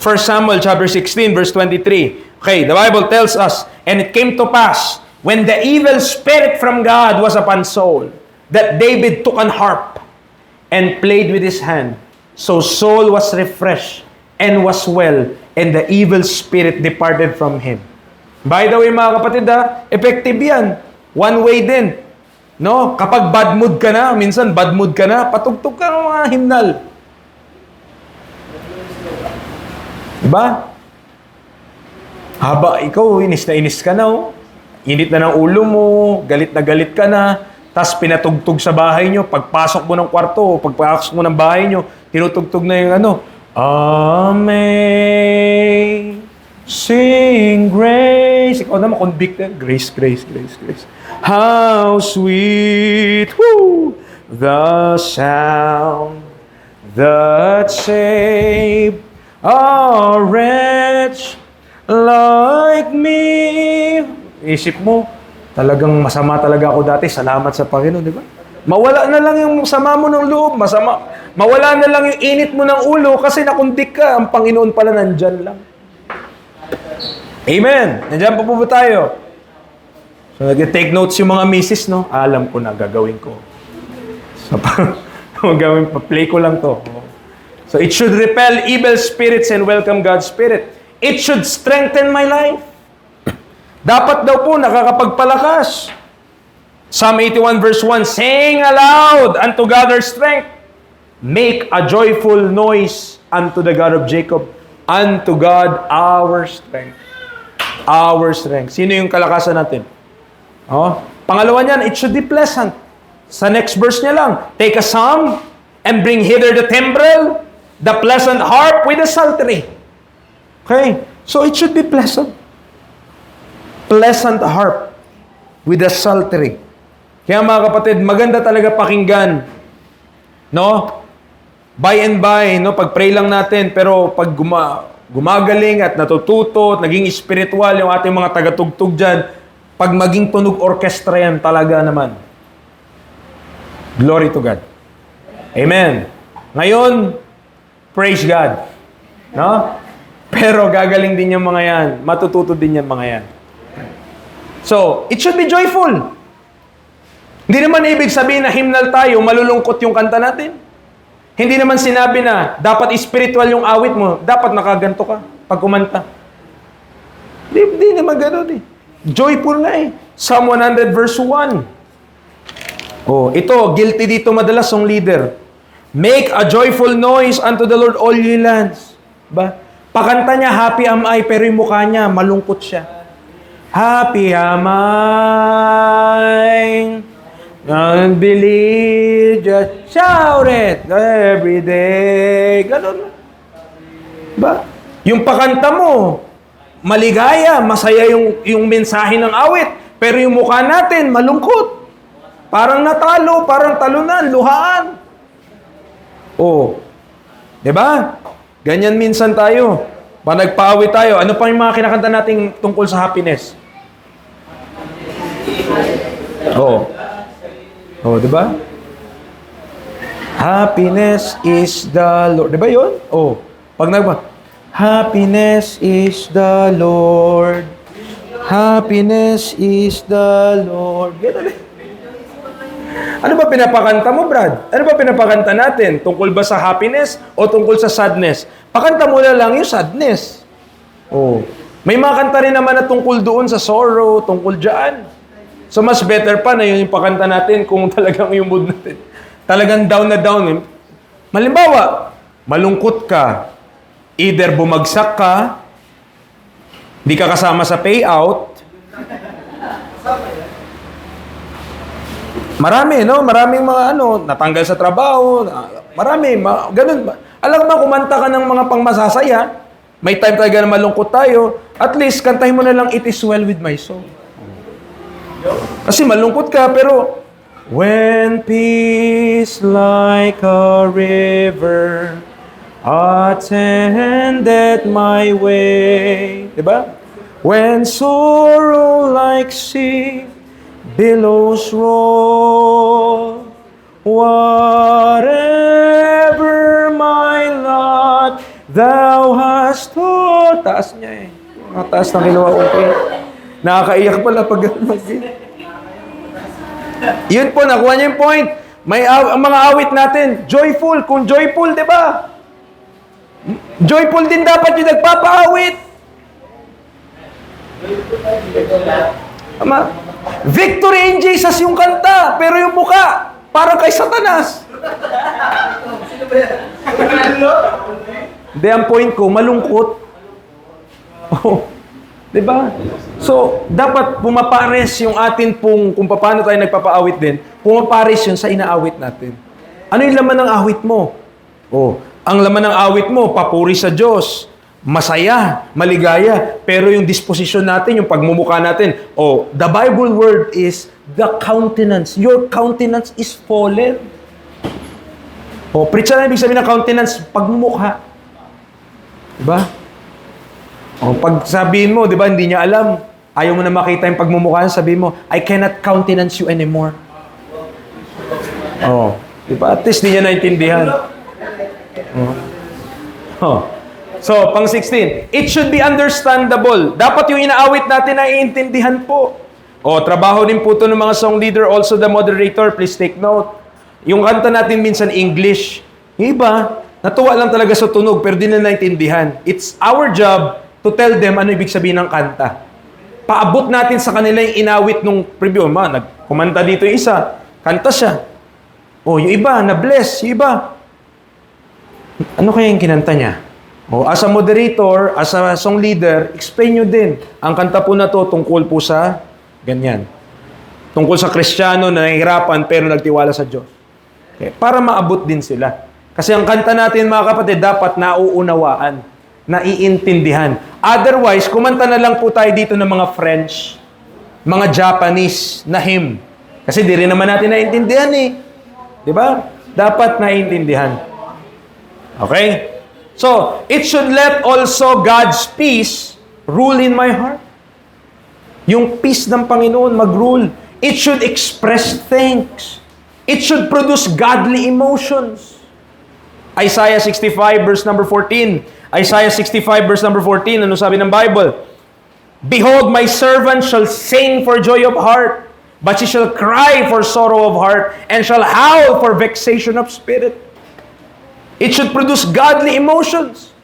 1 Samuel chapter 16 verse 23. Okay, the Bible tells us, and it came to pass, when the evil spirit from God was upon Saul, that David took an harp and played with his hand. So Saul was refreshed and was well, and the evil spirit departed from him. By the way, mga kapatid, effective yan. One way din. No? Kapag bad mood ka na, minsan bad mood ka na, patugtog ka ng mga himnal. Diba? Haba, ikaw, inis na inis ka na, oh. Init na ng ulo mo, galit na galit ka na, tas pinatugtog sa bahay nyo, pagpasok mo ng kwarto, pagpasok mo ng bahay nyo, tinutugtog na yung ano, Amazing Grace. Ikaw naman convicted. Grace, grace, grace, grace. How sweet, woo, the sound that saved a wretch like me. Isip mo, talagang masama talaga ako dati. Salamat sa Panginoon, di ba? Mawala na lang yung sama mo ng loob. Mawala na lang yung init mo ng ulo kasi nakundik ka. Ang Panginoon pala nandyan lang. Amen. Nandyan pa po ba tayo? So, nag-take notes yung mga misis, no? Alam ko na, gagawin ko. So, play ko lang to. So, it should repel evil spirits and welcome God's Spirit. It should strengthen my life. Dapat daw po nakakapagpalakas. Psalm 81 verse 1, sing aloud unto God our strength. Make a joyful noise unto the God of Jacob. Unto God our strength. Our strength. Sino yung kalakasan natin? Oh, pangalawa niyan, it should be pleasant. Sa next verse niya lang, take a psalm and bring hither the timbrel, the pleasant harp with the psaltery. Okay? So it should be pleasant. Pleasant harp with the psaltery. Kaya mga kapatid, maganda talaga pakinggan. No? By and by, no? Pag-pray lang natin, pero pag gumagaling at natututo at naging spiritual yung ating mga tagatugtog dyan, pag maging tunog orkestra yan talaga naman. Glory to God. Amen. Ngayon, praise God. No? Pero gagaling din yung mga yan. Matututo din yung mga yan. So, it should be joyful. Hindi naman ibig sabihin na hymnal tayo, malulungkot yung kanta natin. Hindi naman sinabi na dapat spiritual yung awit mo, dapat nakaganto ka pag kumanta. Hindi naman gano'n eh. Joyful nga eh. Psalm 100 verse 1. Oh, ito, guilty dito madalas yung leader. Make a joyful noise unto the Lord all ye lands. Ba? Pakanta niya, happy am I, pero yung mukha niya, malungkot siya. Happy am I, don't believe, just shout it every day. Ganon. Ba? Yung pakanta mo, maligaya, masaya yung mensahe ng awit, pero yung mukha natin, malungkot. Parang natalo, parang talunan, luhaan. Oh. 'Di ba? Ganyan minsan tayo. Pag nagpaawit tayo, ano pa yung mga kinakanta nating tungkol sa happiness? Oh. Oh, 'di ba? Happiness is the Lord. 'Di ba 'yun? Oh. Pag happiness is the Lord. Happiness is the Lord. Ganun eh. Ano ba pinapakanta mo, Brad? Ano ba pinapakanta natin? Tungkol ba sa happiness o tungkol sa sadness? Pakanta mo na lang yung sadness. Oh. May mga kanta rin naman na tungkol doon sa sorrow, tungkol dyan. So mas better pa na yun yung pakanta natin kung talagang yung mood natin. Talagang down na down. Malimbawa, malungkot ka. Either bumagsak ka, di ka kasama sa payout. Marami, no? Maraming mga natanggal sa trabaho. Marami, ganun. Alam mo, kumanta ka ng mga pangmasasaya. May time talaga na malungkot tayo. At least, kantahin mo na lang, It is well with my soul. Kasi malungkot ka, pero when peace like a river attended my way. Diba? When sorrow like sea billows roll, whatever my lot thou hast taught. Taas niya eh. Taas na kinuha ko eh. Nakakaiyak pala pag yun po, nakuha niya yung point. Ang mga awit natin, joyful. Kung joyful, di ba? Joyful din dapat yung nagpapaawit. Ama, victory in Jesus yung kanta, pero yung muka, parang kay Satanas. Hindi, ang point ko, malungkot. Oh, di ba? So, dapat pumapares yung atin pong, kung paano tayo nagpapaawit din, pumapares yun sa inaawit natin. Ano yung laman ng awit mo? Oh, ang laman ng awit mo, papuri sa Diyos, masaya, maligaya, pero yung disposition natin, yung pagmumukha natin, the Bible word is the countenance. Your countenance is fallen. O, preacher na ibig sabihin ng countenance, pagmumukha. Diba? O, pag sabihin mo, diba, hindi niya alam, ayaw mo na makita yung pagmumukha, sabihin mo, I cannot countenance you anymore. O, diba? At least di niya naintindihan. So, pang 16, it should be understandable. Dapat yung inaawit natin na iintindihan po. O, trabaho din po ito ng mga song leader, also the moderator, please take note. Yung kanta natin minsan English. Yung iba, natuwa lang talaga sa tunog pero di na naintindihan. It's our job to tell them ano ibig sabihin ng kanta. Paabot natin sa kanila yung inawit nung preview. Nagkumanta dito yung isa, kanta siya. O, yung iba, na-bless. Yung iba, ano kaya yung kinanta niya? O, as a moderator, as a song leader, explain nyo din. Ang kanta po na to tungkol po sa ganyan. Tungkol sa Kristiyano na nahihirapan pero nagtiwala sa Diyos. Okay. Para maabot din sila. Kasi ang kanta natin, mga kapatid, dapat nauunawaan, naiintindihan. Otherwise, kumanta na lang po tayo dito ng mga French, mga Japanese na hymn. Kasi di rin naman natin naiintindihan eh. Di ba? Dapat naiintindihan. Okay? So, it should let also God's peace rule in my heart. Yung peace ng Panginoon mag-rule. It should express thanks. It should produce godly emotions. Isaiah 65 verse number 14. Isaiah 65 verse number 14. Ano sabi ng Bible? Behold, my servant shall sing for joy of heart, but she shall cry for sorrow of heart, and shall howl for vexation of spirit. It should produce godly emotions.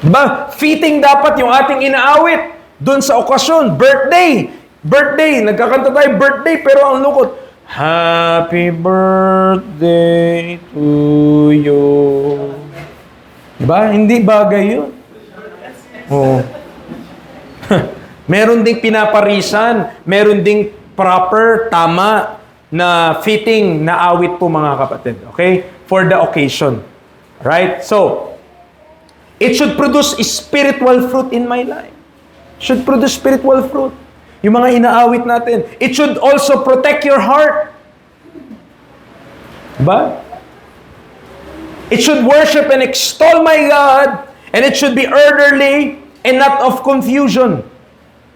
Diba? Fitting dapat yung ating inaawit doon sa okasyon. Birthday. Birthday. Nagkakanta tayo birthday, pero ang lungkot. Happy birthday to you. Diba? Hindi bagay yun. Oh. Meron ding pinaparisan. Meron ding proper, tama, na fitting na awit po mga kapatid. Okay? For the occasion. Right? So, it should produce spiritual fruit in my life. Should produce spiritual fruit. Yung mga inaawit natin. It should also protect your heart. Diba? It should worship and extol my God, and it should be orderly and not of confusion.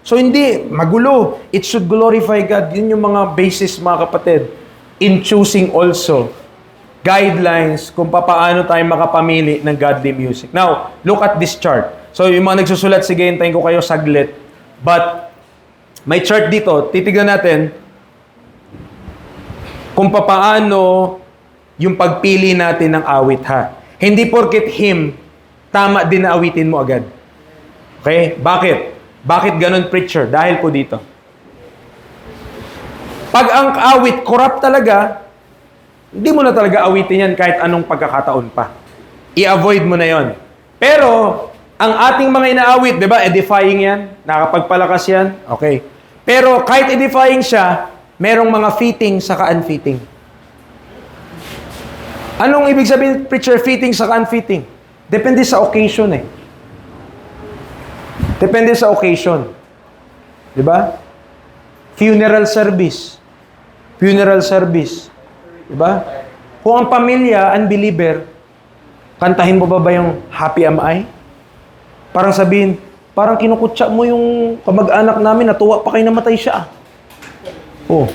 So hindi magulo. It should glorify God. Yun yung mga basis, mga kapatid, in choosing also guidelines kung paano tayo makapamili ng godly music. Now, look at this chart. So yung mga nagsusulat, sige, hintayin ko kayo saglit. But may chart dito, titignan natin kung paano yung pagpili natin ng awit, ha. Hindi porket hymn, tama din na awitin mo agad. Okay? Bakit? Bakit ganun, preacher? Dahil po dito. Pag ang awit corrupt talaga, hindi mo na talaga awitin yan kahit anong pagkakataon pa. I-avoid mo na yon. Pero, ang ating mga inaawit, di ba, edifying yan, nakapagpalakas yan, okay. Pero kahit edifying siya, merong mga fitting saka unfitting. Anong ibig sabihin, preacher, fitting saka unfitting? Depende sa occasion eh. Depende sa occasion. Di ba? Funeral service. Funeral service. Di ba? Kung ang pamilya, unbeliever, kantahin mo ba yung Happy Am I? Parang sabihin, parang kinukutsa mo yung kamag-anak namin, natuwa pa kayo namatay siya. Oh.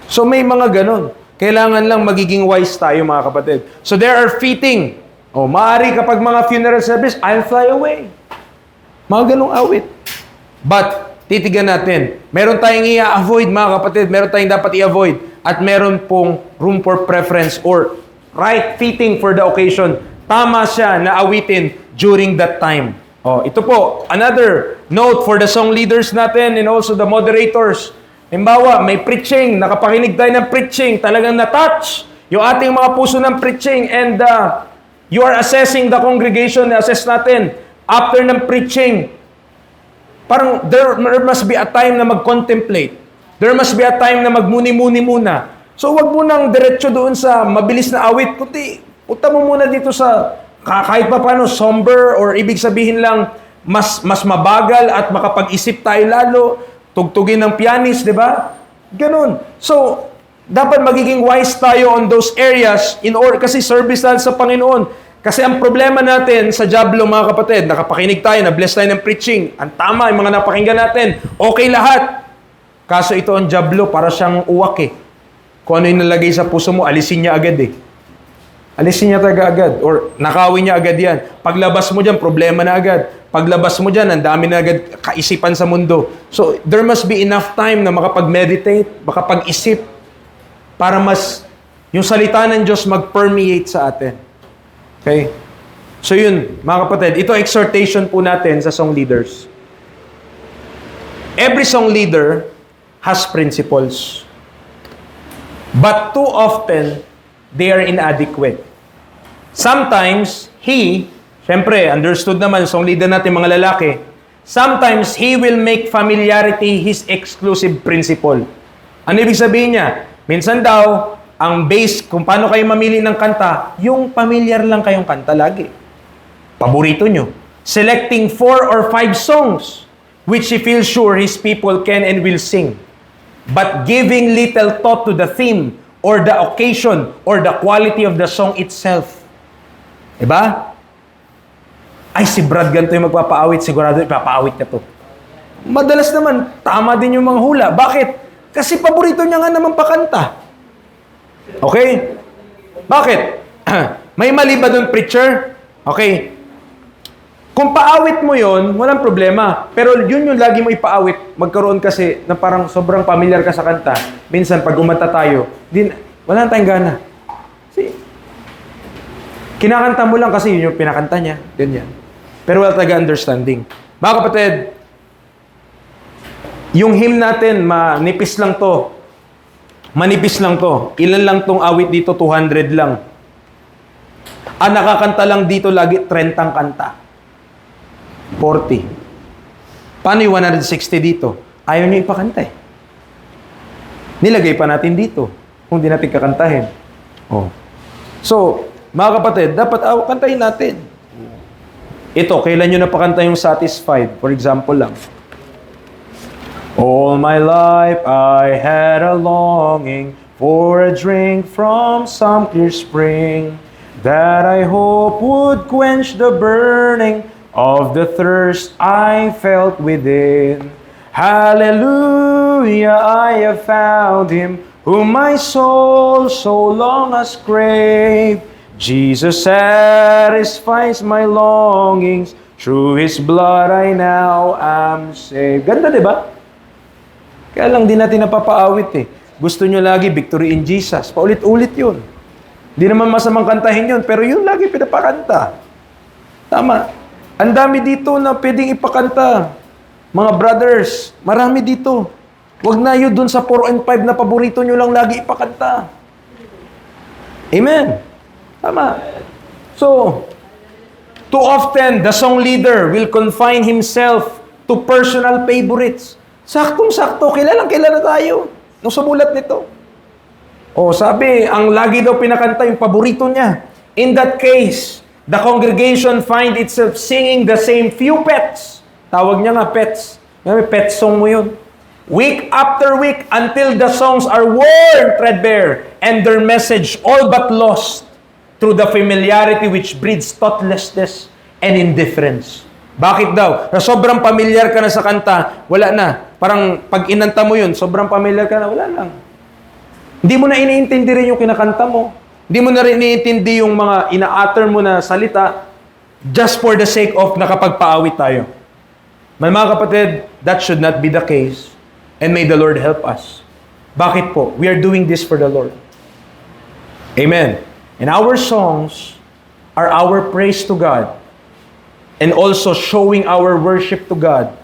So may mga ganon. Kailangan lang magiging wise tayo, mga kapatid. So there are fitting. Oh, maaari kapag mga funeral service, I'll fly away. Mga ganong awit. But, titigan natin. Meron tayong i-avoid, mga kapatid. Meron tayong dapat i-avoid. At meron pong room for preference or right fitting for the occasion. Tama siya na awitin during that time. Oh, ito po, another note for the song leaders natin and also the moderators. Halimbawa, may preaching, nakapakinig tayo ng preaching, talagang na-touch yung ating mga puso ng preaching, and you are assessing the congregation, assess natin, after ng preaching, parang there must be a time na mag-contemplate. There must be a time na magmuni-muni muna. So, wag mo nang diretso doon sa mabilis na awit, kundi punta mo muna dito sa kahit pa paano, somber, or ibig sabihin lang, mas mabagal at makapag-isip tayo lalo, tugtugin ng pianist, di ba? Ganun. So, Dapat magiging wise tayo on those areas in order, kasi service natin sa Panginoon. Kasi ang problema natin sa Jablo, mga kapatid, nakapakinig tayo, na-bless tayo ng preaching. Ang tama, yung mga napakinggan natin, okay lahat. Kaso ito ang Jablo, para siyang uwak eh. Kung ano yung nalagay sa puso mo, alisin niya agad eh. Alisin niya talaga agad. Or nakawin niya agad yan. Paglabas mo dyan, problema na agad. Paglabas mo dyan, ang dami na agad kaisipan sa mundo. So, there must be enough time na makapag-meditate, makapag-isip, para mas yung salita ng Diyos mag-permeate sa atin. Okay? So yun, mga kapatid, ito exhortation po natin sa song leaders. Every song leader has principles. But too often, they are inadequate. Sometimes, syempre, understood naman, song leader natin mga lalaki, sometimes, he will make familiarity his exclusive principle. Ano ibig sabihin niya? Minsan daw, ang base, kung paano kayo mamili ng kanta, yung familiar lang kayong kanta lagi. Paborito nyo. Selecting 4 or 5 songs, which he feels sure his people can and will sing. But giving little thought to the theme, or the occasion, or the quality of the song itself. Diba? Ay, si Brad ganito yung magpapaawit, sigurado ipapaawit na to. Madalas naman, tama din yung mga hula. Bakit? Kasi paborito niya nga naman pakanta. Okay? Bakit? May mali ba doon, preacher? Okay. Kung paawit mo yon, walang problema. Pero yun yung lagi mo ipaawit. Magkaroon kasi na parang sobrang familiar ka sa kanta. Minsan, pag umanta tayo, wala tayong gana. See? Kinakanta mo lang kasi yun yung pinakanta niya. Ganyan. Pero wala talaga understanding. Mga kapatid, yung hymn natin, manipis lang to. Manipis lang to. Ilan lang tong awit dito? 200 lang. Ang nakakanta lang dito lagi 30 kanta. 40. Paano yung 160 dito? Ayaw niyo ipakanta eh. Nilagay pa natin dito. Kung di natin kakantahin. Oh. So, mga kapatid, dapat kantahin natin. Ito, kailan nyo napakanta yung Satisfied? For example lang. All my life I had a longing for a drink from some clear spring that I hope would quench the burning of the thirst I felt within. Hallelujah, I have found Him whom my soul so long has craved. Jesus satisfies my longings. Through His blood I now am saved. Ganda, di ba? Kaya lang di natin napapaawit eh. Gusto nyo lagi, victory in Jesus. Paulit-ulit yun. Di naman masamang kantahin yun, pero yun lagi pinapakanta. Tama. Ang dami dito na pwedeng ipakanta. Mga brothers, marami dito. Huwag na yun dun sa 4 and 5 na paborito nyo lang lagi ipakanta. Amen. Tama. So, too often, the song leader will confine himself to personal favorites. Saktong-sakto, kilala tayo nung sumulat nito. O, sabi, ang lagi daw pinakanta yung paborito niya. In that case, the congregation find itself singing the same few pets. Tawag niya nga pets. May pet song mo yun. Week after week until the songs are worn threadbare and their message all but lost through the familiarity which breeds thoughtlessness and indifference. Bakit daw? Na sobrang familiar ka na sa kanta, wala na. Parang pag inanta mo yun, sobrang familiar ka na, wala lang. Hindi mo na iniintindi rin yung kinakanta mo. Hindi mo na rin iniintindi yung mga ina-utter mo na salita just for the sake of nakapagpaawit tayo. My mga kapatid, that should not be the case. And may the Lord help us. Bakit po? We are doing this for the Lord. Amen. And our songs are our praise to God. And also showing our worship to God.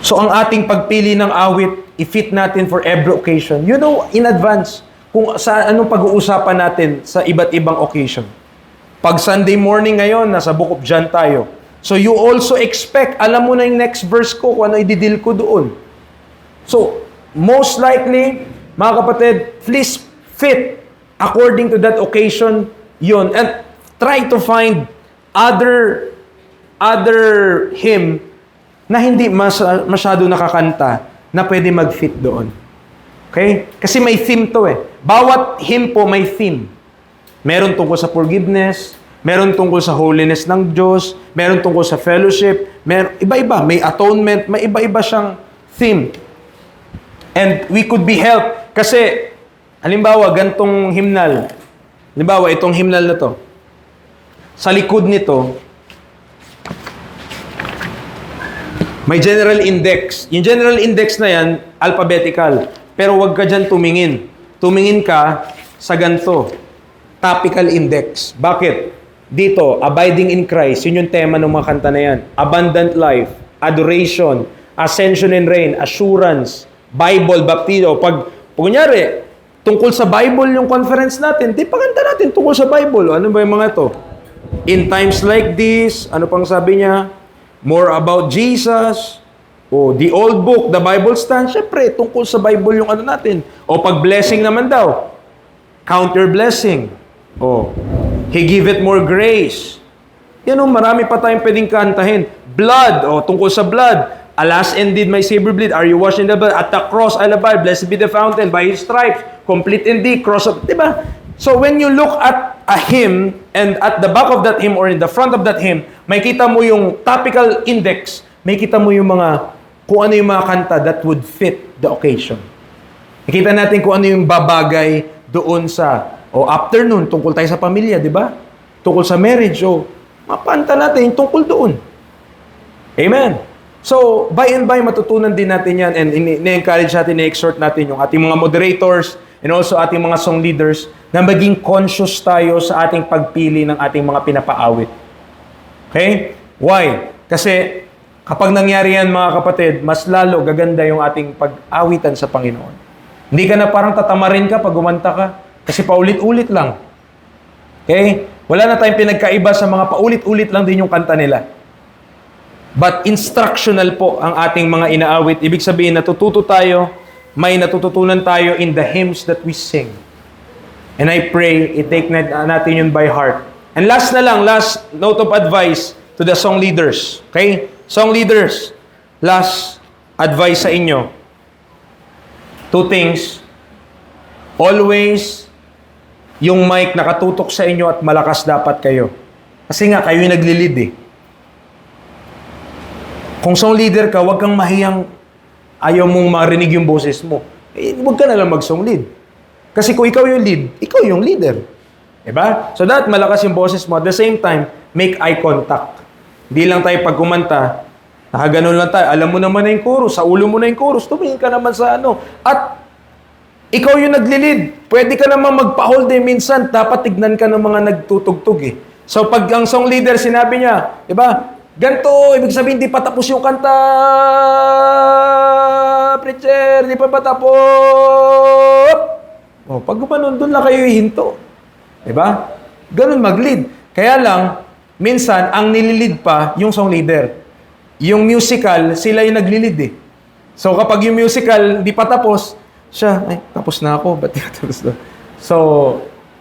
So ang ating pagpili ng awit, i-fit natin for every occasion. You know, in advance, kung sa anong pag-uusapan natin sa iba't ibang occasion. Pag Sunday morning ngayon, nasa Book of John tayo. So you also expect, alam mo na yung next verse ko, kung ano i-deal ko doon. So, most likely, mga kapatid, please fit according to that occasion yun. And try to find other hymn na hindi masyado nakakanta na pwede mag-fit doon. Okay? Kasi may theme to eh. Bawat hymn po may theme. Meron tungkol sa forgiveness, meron tungkol sa holiness ng Diyos, meron tungkol sa fellowship, iba-iba. May atonement, may iba-iba siyang theme. And we could be helped. Kasi, halimbawa, gantong hymnal. Halimbawa, itong hymnal na to. Sa likod nito, may general index. Yung general index na yan, alphabetical. Pero wag ka dyan tumingin. Tumingin ka sa ganito. Topical index. Bakit? Dito, abiding in Christ. Yun yung tema ng mga kanta na yan. Abundant life, adoration, ascension and reign, assurance, Bible, baptizo. Pag kunyari, tungkol sa Bible yung conference natin, di pakanta natin tungkol sa Bible. Ano ba yung mga to? In times like this, ano pang sabi niya? More about Jesus. O the old book, the Bible stands. Siyempre, tungkol sa Bible yung ano natin. O pag blessing naman daw, count your blessing. O, He give it more grace. Yan o, marami pa tayong pwedeng kantahin. Blood, o tungkol sa blood. Alas indeed my Savior bleed. Are you washed in the blood? At the cross I abide. Blessed be the fountain. By His stripes, complete indeed. Cross of, diba? So when you look at a hymn, and at the back of that hymn or in the front of that hymn, may kita mo yung topical index, may kita mo yung mga, kung ano yung mga kanta that would fit the occasion. Nakita natin kung ano yung babagay doon sa, afternoon, tungkol tayo sa pamilya, di ba? Tungkol sa marriage, mapanta natin yung tungkol doon. Amen. So, by and by, matutunan din natin yan, and in-encourage natin, in-exhort natin yung ating mga moderators, and also ating mga song leaders, na maging conscious tayo sa ating pagpili ng ating mga pinapaawit. Okay? Why? Kasi kapag nangyari yan, mga kapatid, mas lalo gaganda yung ating pag-awitan sa Panginoon. Hindi ka na parang tatamarin ka pag umanta ka, kasi paulit-ulit lang. Okay? Wala na tayong pinagkaiba sa mga paulit-ulit lang din yung kanta nila. But instructional po ang ating mga inaawit. Ibig sabihin, natututo tayo, may natututunan tayo in the hymns that we sing. And I pray, i-take natin yun by heart. And last note of advice to the song leaders. Okay? Song leaders, last advice sa inyo. Two things. Always, yung mic nakatutok sa inyo at malakas dapat kayo. Kasi nga, kayo yung nagli-lead eh. Kung song leader ka, huwag kang mahiyang ayaw mong marinig yung boses mo. Huwag ka na lang mag-song lead. Kasi kung ikaw yung lead, ikaw yung leader. Diba? So that malakas yung boses mo. At the same time, make eye contact. Hindi lang tayo pag kumanta, nakaganon lang tayo. Alam mo naman na yung chorus, sa ulo mo na yung chorus, tumingin ka naman sa ano. At ikaw yung nagli-lead. Pwede ka naman magpa-hold eh. Minsan, dapat tignan ka ng mga nagtutugtog eh. So pag ang song leader sinabi niya, diba? Ganto, ibig sabihin, di pa tapos yung kanta. Preacher, di pa tapos. Pag gumanon, doon lang kayo ihinto. Diba? Ganun mag-lead. Kaya lang, minsan, ang nililid pa, yung song leader. Yung musical, sila yung nagli-lead eh. So, kapag yung musical, di pa tapos, siya, tapos na ako, ba't di tapos na? So,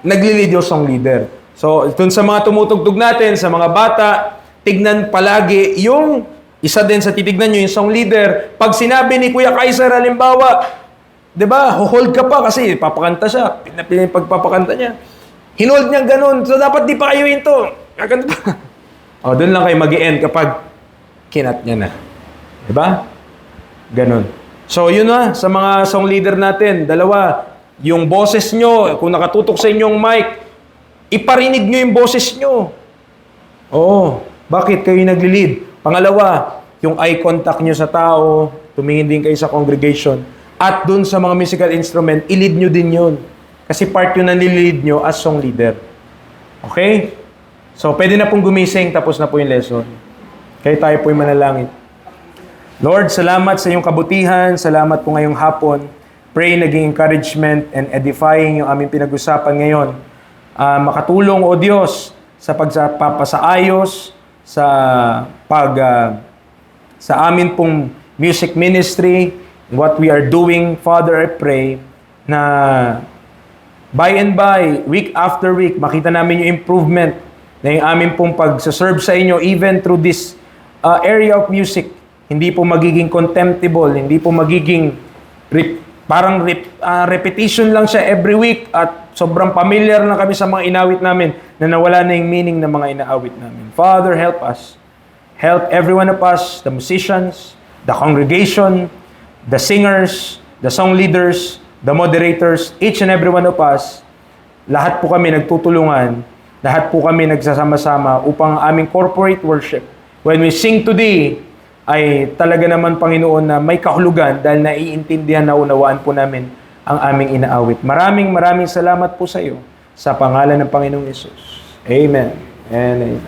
nagli-lead yung song leader. So, dun sa mga tumutugtog natin, sa mga bata, tignan palagi yung isa din sa titignan nyo, yung song leader. Pag sinabi ni Kuya Kaiser, halimbawa, di ba, hold ka pa kasi papakanta siya. Pagpapakanta niya. Hinold niya ganun. So, dapat di pa kayo hinto. Kakanta pa. Doon lang kayo mag-i-end kapag kinat niya na. Di ba? Ganun. So, yun na, sa mga song leader natin, dalawa, yung boses nyo, kung nakatutok sa inyong mic, iparinig nyo yung boses nyo. Oo. Bakit kayo nagli-lead? Pangalawa, yung eye contact nyo sa tao, tumingin din kayo sa congregation. At dun sa mga musical instrument, i-lead nyo din yun. Kasi part yun na nililid nyo as song leader. Okay? So, pwede na pong gumising, tapos na po yung lesson. Kaya tayo po yung manalangin. Lord, salamat sa iyong kabutihan. Salamat po ngayong hapon. Pray naging encouragement and edifying yung aming pinag-usapan ngayon. Makatulong, O Diyos, sa pagpapasaayos, sa amin pong music ministry, what we are doing. Father, I pray na by and by, week after week, makita namin yung improvement na yung amin pong pag-serve sa inyo even through this area of music. Hindi po magiging contemptible, hindi po magiging repetition lang siya every week at sobrang familiar na kami sa mga inawit namin na nawala na yung meaning ng mga inaawit namin. Father, help us. Help every one of us, the musicians, the congregation, the singers, the song leaders, the moderators, each and every one of us, lahat po kami nagtutulungan, lahat po kami nagsasama-sama upang ang aming corporate worship, when we sing today, ay talaga naman, Panginoon, na may kahulugan dahil naiintindihan na unawaan po namin ang aming inaawit. Maraming salamat po sa iyo sa pangalan ng Panginoong Yesus. Amen and amen.